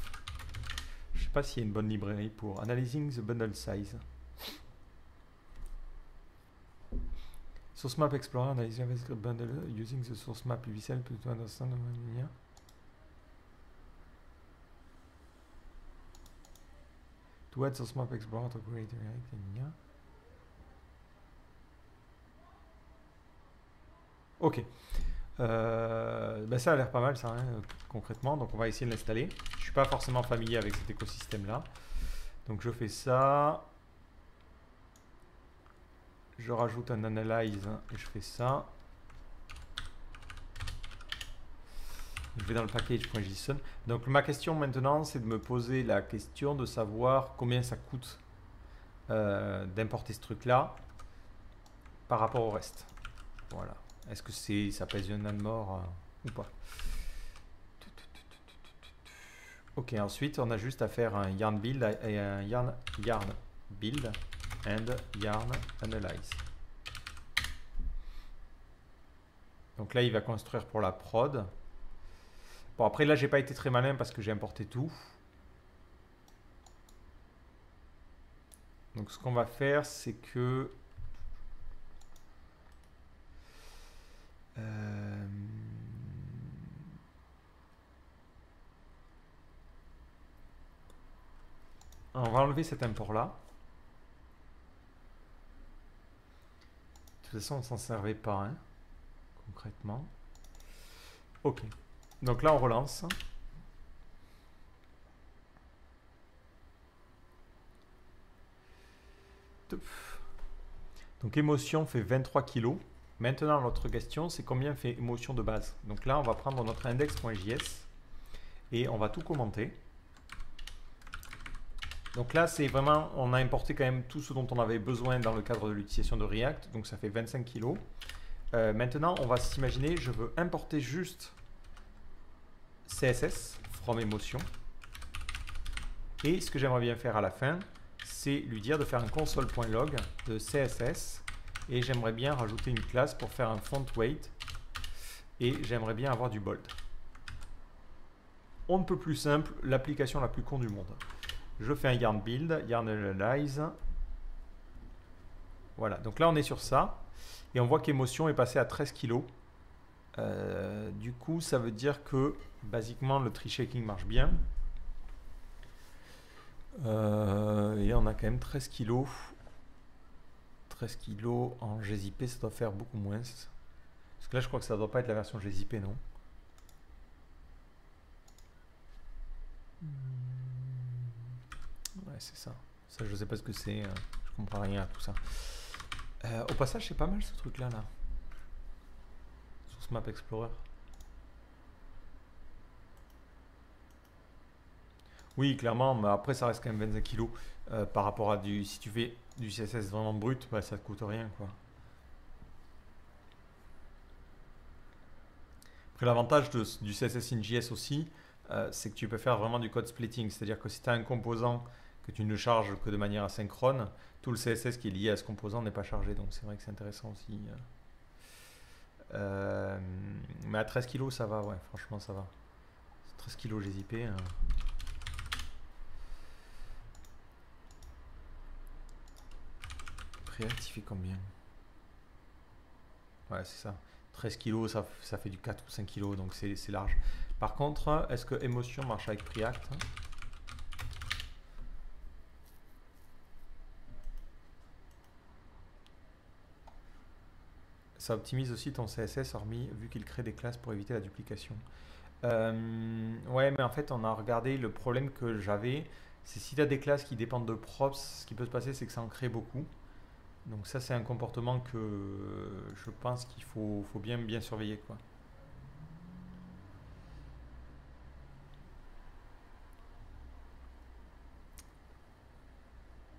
Je ne sais pas s'il y a une bonne librairie pour Analyzing the Bundle Size. Source Map Explorer, Analyzing the Bundle using the Source Map UVCL to understand the linear. To add Source Map Explorer to create React linear. Ok. Ben ça a l'air pas mal ça, hein, concrètement. Donc on va essayer de l'installer. Je suis pas forcément familier avec cet écosystème là. Donc je fais ça. Je rajoute un analyze et je fais ça. Je vais dans le package.json. Donc ma question maintenant, c'est de me poser la question de savoir combien ça coûte d'importer ce truc là par rapport au reste. Voilà. Est-ce que ça pèse un âne mort ou pas? Ok, ensuite on a juste à faire un yarn build et un yarn build and yarn analyze. Donc là il va construire pour la prod. Bon après là j'ai pas été très malin parce que j'ai importé tout. Donc ce qu'on va faire c'est que on va enlever cet import là. De toute façon on s'en servait pas hein, concrètement. Ok. Donc là on relance. Donc émotion fait 23 kg. Maintenant notre question c'est combien fait émotion de base. Donc là on va prendre notre index.js et on va tout commenter. Donc là c'est vraiment, on a importé quand même tout ce dont on avait besoin dans le cadre de l'utilisation de React. Donc ça fait 25 kg. Maintenant on va s'imaginer, je veux importer juste CSS from emotion. Et ce que j'aimerais bien faire à la fin, c'est lui dire de faire un console.log de CSS. Et j'aimerais bien rajouter une classe pour faire un font weight. Et j'aimerais bien avoir du bold. On ne peut plus simple, l'application la plus con du monde. Je fais un yarn build, yarn analyze. Voilà, donc là on est sur ça. Et on voit qu'émotion est passé à 13 kg. Du coup, ça veut dire que, basiquement, le tree shaking marche bien. Et on a quand même 13 kg. 13 kg en GZIP, ça doit faire beaucoup moins. Parce que là, je crois que ça doit pas être la version GZIP, non? Ouais, c'est ça. Ça, je sais pas ce que c'est. Je comprends rien à tout ça. Au passage, c'est pas mal ce truc-là, là. Source Map Explorer. Oui, clairement, mais après, ça reste quand même 25 kilos par rapport à du. Si tu fais du CSS vraiment brut, bah, ça te coûte rien, quoi. Après, l'avantage du CSS in JS aussi, c'est que tu peux faire vraiment du code splitting. C'est-à-dire que si tu as un composant que tu ne charges que de manière asynchrone, tout le CSS qui est lié à ce composant n'est pas chargé. Donc, c'est vrai que c'est intéressant aussi. Mais à 13 kilos, ça va, ouais, franchement, ça va. 13 kilos GZIP. Preact, il fait combien? Ouais, c'est ça. 13 kilos, ça fait du 4 ou 5 kilos, donc c'est large. Par contre, est-ce que Emotion marche avec Preact? Ça optimise aussi ton CSS, hormis vu qu'il crée des classes pour éviter la duplication. Ouais, mais en fait, on a regardé le problème que j'avais. C'est si tu as des classes qui dépendent de props, ce qui peut se passer, c'est que ça en crée beaucoup. Donc ça, c'est un comportement que je pense qu'il faut bien surveiller, quoi.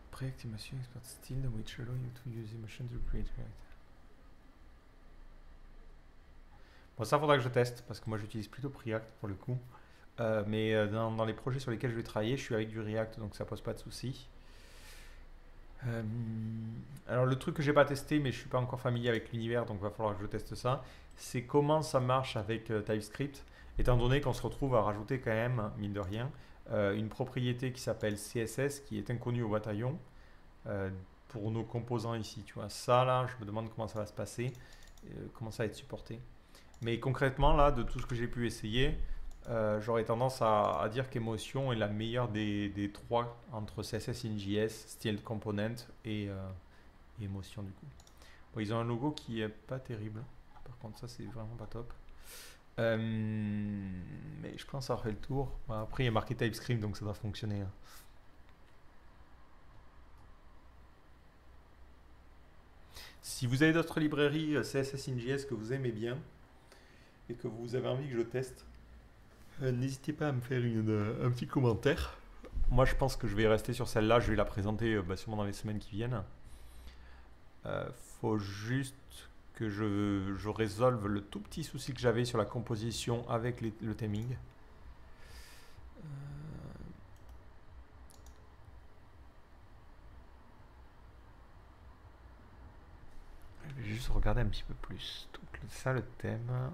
Preact Emotion Expert Style, which allow you to use Emotion to create React. Bon, ça faudra que je teste, parce que moi j'utilise plutôt Preact pour le coup. Mais dans les projets sur lesquels je vais travailler, je suis avec du React, donc ça pose pas de soucis. Alors le truc que j'ai pas testé, mais je suis pas encore familier avec l'univers, donc il va falloir que je teste ça, c'est comment ça marche avec TypeScript, étant donné qu'on se retrouve à rajouter quand même, mine de rien, une propriété qui s'appelle CSS, qui est inconnue au bataillon, euh, pour nos composants ici. Tu vois, ça là, je me demande comment ça va se passer, comment ça va être supporté. Mais concrètement, là, de tout ce que j'ai pu essayer, j'aurais tendance à dire qu'Emotion est la meilleure des trois entre CSS in JS, Styled Component et Emotion du coup. Bon, ils ont un logo qui est pas terrible. Par contre, ça c'est vraiment pas top. Mais je pense avoir fait le tour. Bon, après, il y a marqué TypeScript, donc ça doit fonctionner, hein. Si vous avez d'autres librairies CSS in JS que vous aimez bien et que vous avez envie que je teste, n'hésitez pas à me faire un petit commentaire. Moi, je pense que je vais rester sur celle-là. Je vais la présenter sûrement dans les semaines qui viennent. Faut juste que je résolve le tout petit souci que j'avais sur la composition avec le theming. Je vais juste regarder un petit peu plus. Donc, ça, le thème.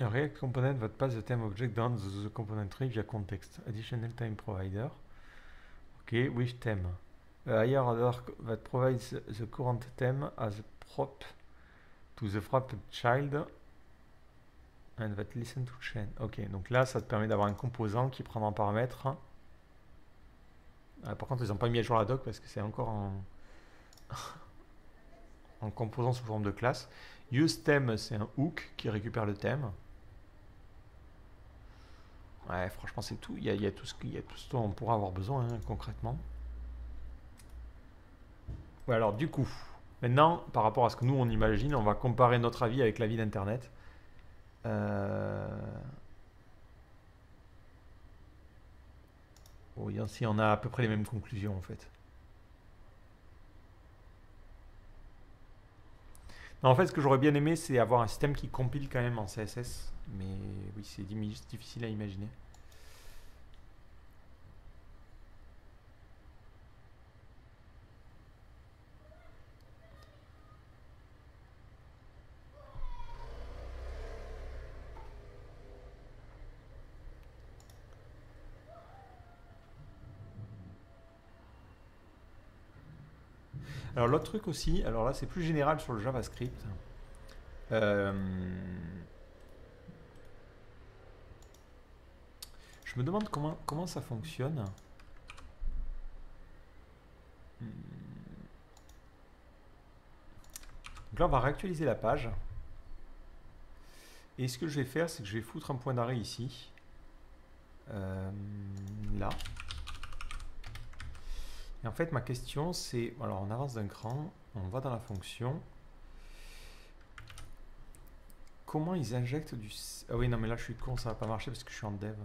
A React component that pass the theme object down the component tree via context. Additional time provider. Ok, which theme? A higher order that provides the current theme as a prop to the wrapped child and that listen to chain. Ok, donc là, ça te permet d'avoir un composant qui prend en paramètre. Par contre, ils n'ont pas mis à jour la doc parce que c'est encore en composant sous forme de classe. Use theme, c'est un hook qui récupère le thème. Ouais, franchement, c'est tout. Il y a tout ce dont on pourra avoir besoin, hein, concrètement. Ouais, alors du coup, maintenant, par rapport à ce que nous on imagine, on va comparer notre avis avec l'avis d'Internet. Oui, ainsi on a à peu près les mêmes conclusions en fait. Non, en fait, ce que j'aurais bien aimé, c'est avoir un système qui compile quand même en CSS. Mais oui, c'est difficile à imaginer. Alors l'autre truc aussi, alors là c'est plus général sur le JavaScript. Euh, je me demande comment ça fonctionne. Donc là on va réactualiser la page. Et ce que je vais faire, c'est que je vais foutre un point d'arrêt ici. Là. Et en fait ma question c'est, alors on avance d'un cran, on va dans la fonction. Comment ils injectent du... Ah oui non mais là je suis con, ça va pas marcher parce que je suis en dev.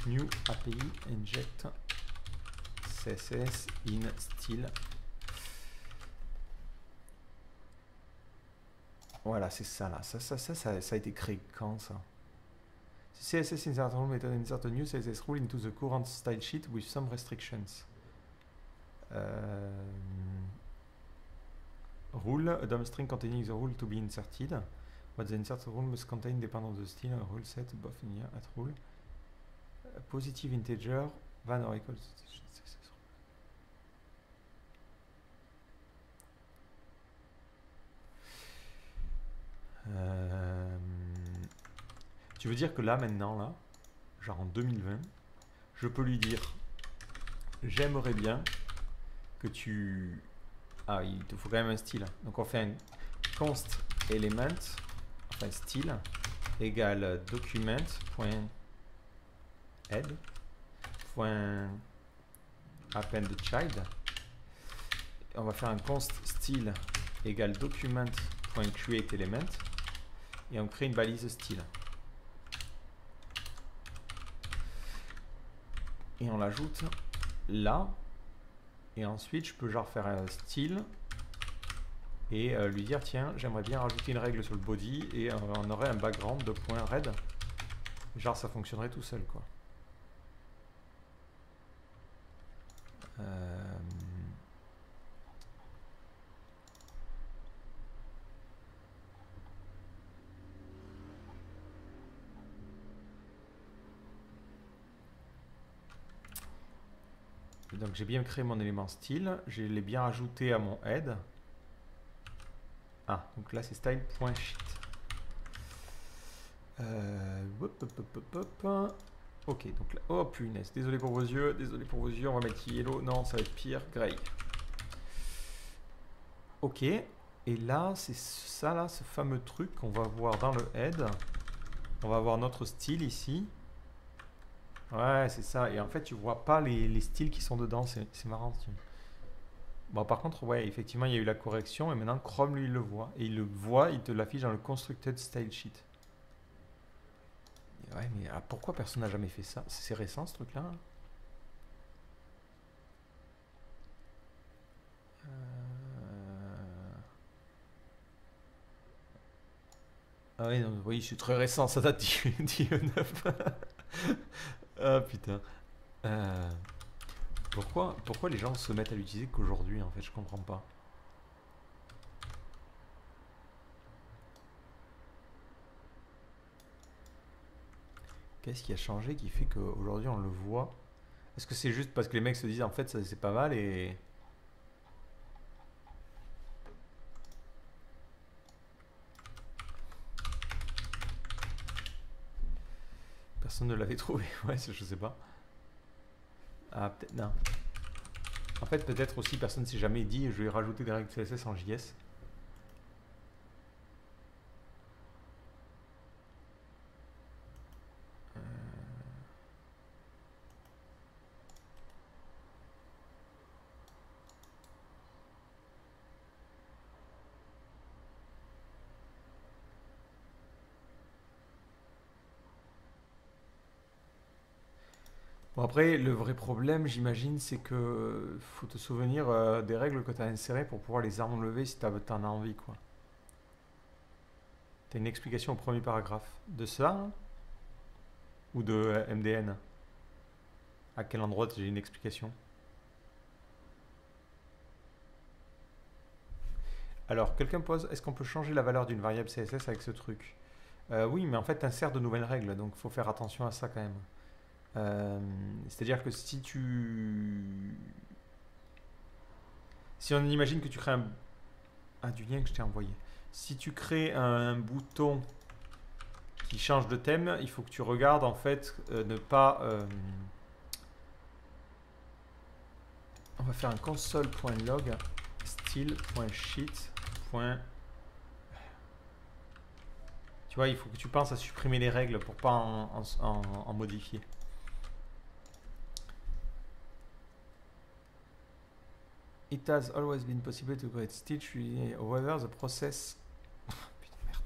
New API inject CSS in style. Voilà, c'est ça là. Ça a été créé quand ça? CSS insert rule method insert a new CSS rule into the current style sheet with some restrictions. Rule, a DOM string containing the rule to be inserted. What the insert rule must contain depend on the style a rule set both in here at rule. A positive integer than or equal to CSS rule. Tu veux dire que là, maintenant, là, genre en 2020, je peux lui dire j'aimerais bien que tu... Ah, il te faut quand même un style. Donc on fait un const element, enfin style, égale document.head, .append child. On va faire un const style égale document.createElement et on crée une balise style. Et on l'ajoute là. Et ensuite, je peux genre faire un style et lui dire tiens, j'aimerais bien rajouter une règle sur le body et on aurait un background de .red. Genre, ça fonctionnerait tout seul, quoi. Donc j'ai bien créé mon élément style, je l'ai bien ajouté à mon head. Ah, donc là c'est style.sheet. Ok, donc là, oh punaise, désolé pour vos yeux, on va mettre yellow, non ça va être pire, gray. Ok, et là c'est ça là, ce fameux truc qu'on va voir dans le head. On va voir notre style ici. Ouais, c'est ça. Et en fait, tu vois pas les styles qui sont dedans. C'est marrant. Bon, par contre, ouais, effectivement, il y a eu la correction. Et maintenant, Chrome, lui, il le voit. Et il le voit, il te l'affiche dans le Constructed Style Sheet. Ouais, mais pourquoi personne n'a jamais fait ça? C'est récent, ce truc-là. Ah oui, non, oui, c'est très récent. Ça date d'IE 9. Ah, putain. Pourquoi les gens se mettent à l'utiliser qu'aujourd'hui, en fait, je comprends pas. Qu'est-ce qui a changé qui fait qu'aujourd'hui on le voit? Est-ce que c'est juste parce que les mecs se disent en fait ça c'est pas mal et... Personne ne l'avait trouvé, ouais, je sais pas. Ah, peut-être, non. En fait, peut-être aussi, personne ne s'est jamais dit, je vais rajouter des règles CSS en JS. Bon, après, le vrai problème, j'imagine, c'est que faut te souvenir des règles que tu as insérées pour pouvoir les enlever si tu en as envie, quoi. Tu as une explication au premier paragraphe de ça hein, ou de MDN? À quel endroit j'ai une explication? Alors, quelqu'un pose, est-ce qu'on peut changer la valeur d'une variable CSS avec ce truc? Oui, mais en fait, tu insères de nouvelles règles, donc il faut faire attention à ça quand même. C'est-à-dire que si tu... Si on imagine que tu crées un... Ah, du lien que je t'ai envoyé. Si tu crées un bouton qui change de thème, il faut que tu regardes en fait ne pas... On va faire un console.log style.sheet. Tu vois, il faut que tu penses à supprimer les règles pour pas en modifier. It has always been possible to create stitch, however the process... Putain, merde.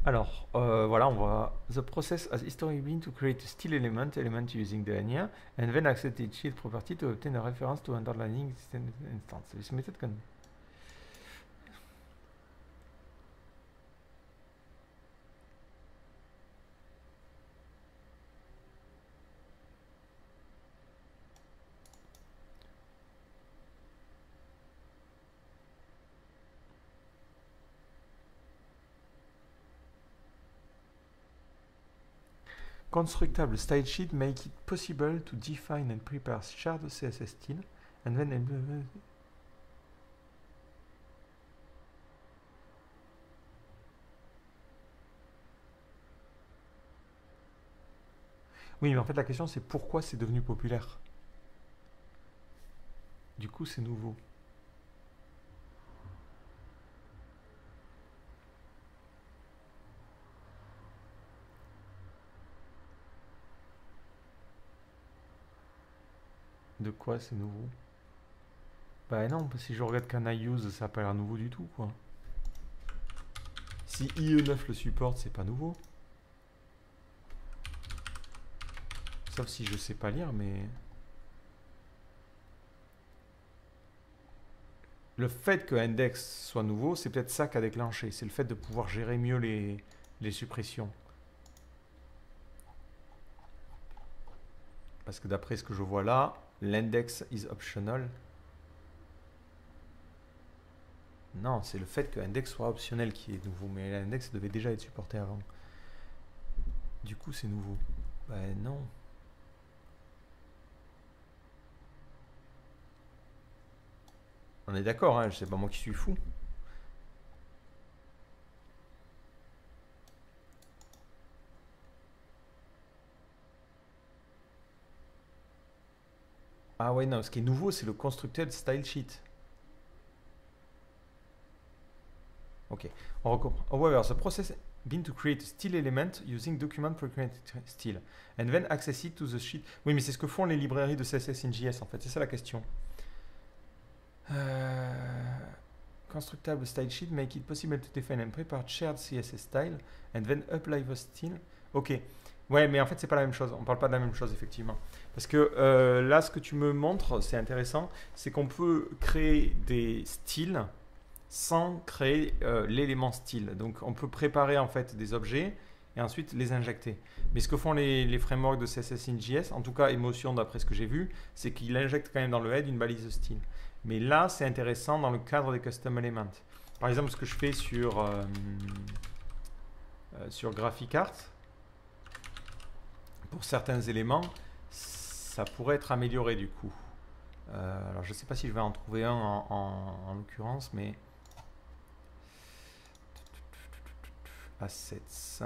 Alors, voilà, on va... The process has historically been to create a style element using the linear, and then access its sheet property to obtain a reference to underlining instance. This method can... Constructable style sheet make it possible to define and prepare shared CSS style and then... Oui, mais en fait la question c'est pourquoi c'est devenu populaire. Du coup c'est nouveau. De quoi c'est nouveau? Bah non, parce que si je regarde qu'un iUse, ça n'a pas l'air nouveau du tout, quoi. Si IE9 le supporte, c'est pas nouveau. Sauf si je sais pas lire, mais... Le fait que index soit nouveau, c'est peut-être ça qui a déclenché. C'est le fait de pouvoir gérer mieux les suppressions. Parce que d'après ce que je vois là, l'index is optional. Non, c'est le fait que l'index soit optionnel qui est nouveau. Mais l'index devait déjà être supporté avant. Du coup, c'est nouveau. Ben non. On est d'accord, hein, c'est pas moi qui suis fou. Ah ouais, non, ce qui est nouveau, c'est le constructed style sheet. Ok, on recommence. However, the process been to create a style element using document pre-created style and then access it to the sheet. Oui, mais c'est ce que font les librairies de CSS in JS en fait, c'est ça la question. Constructable style sheet make it possible to define and prepare shared CSS style and then apply the style. Ok, ouais, mais en fait, c'est pas la même chose. On parle pas de la même chose, effectivement. Parce que là, ce que tu me montres, c'est intéressant, c'est qu'on peut créer des styles sans créer l'élément style. Donc, on peut préparer en fait des objets et ensuite les injecter. Mais ce que font les frameworks de CSS in JS, en tout cas Emotion d'après ce que j'ai vu, c'est qu'ils injectent quand même dans le head une balise style. Mais là, c'est intéressant dans le cadre des custom elements. Par exemple, ce que je fais sur GraphiCart, pour certains éléments, ça pourrait être amélioré du coup. Alors, je ne sais pas si je vais en trouver un en l'occurrence, mais... Assets,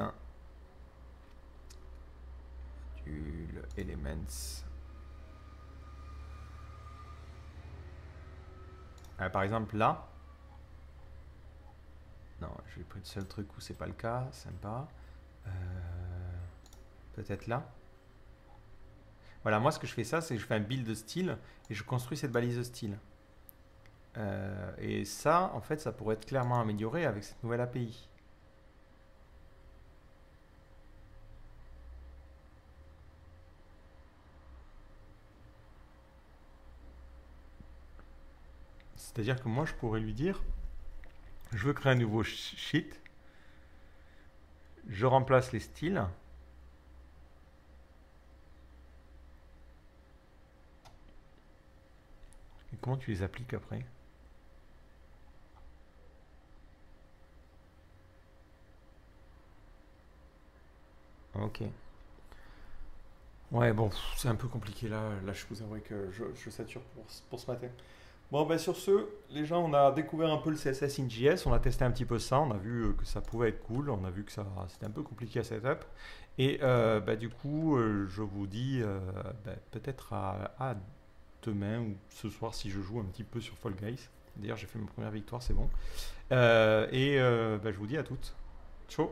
Elements. Par exemple là, non, je vais prendre le seul truc où c'est pas le cas, sympa. Peut-être là. Voilà, moi ce que je fais ça, c'est que je fais un build de style et je construis cette balise de style. Et ça, en fait, ça pourrait être clairement amélioré avec cette nouvelle API. C'est-à-dire que moi, je pourrais lui dire, je veux créer un nouveau sheet, je remplace les styles, et comment tu les appliques après? Ok. Ouais, bon, c'est un peu compliqué là. Là, je vous avouerai que je sature pour ce matin. Bon, ben sur ce, les gens, on a découvert un peu le CSS in JS, on a testé un petit peu ça, on a vu que ça pouvait être cool, on a vu que ça c'était un peu compliqué à setup. Et bah, du coup, je vous dis bah, peut-être à demain ou ce soir si je joue un petit peu sur Fall Guys. D'ailleurs, j'ai fait ma première victoire, c'est bon. Bah, je vous dis à toutes. Ciao!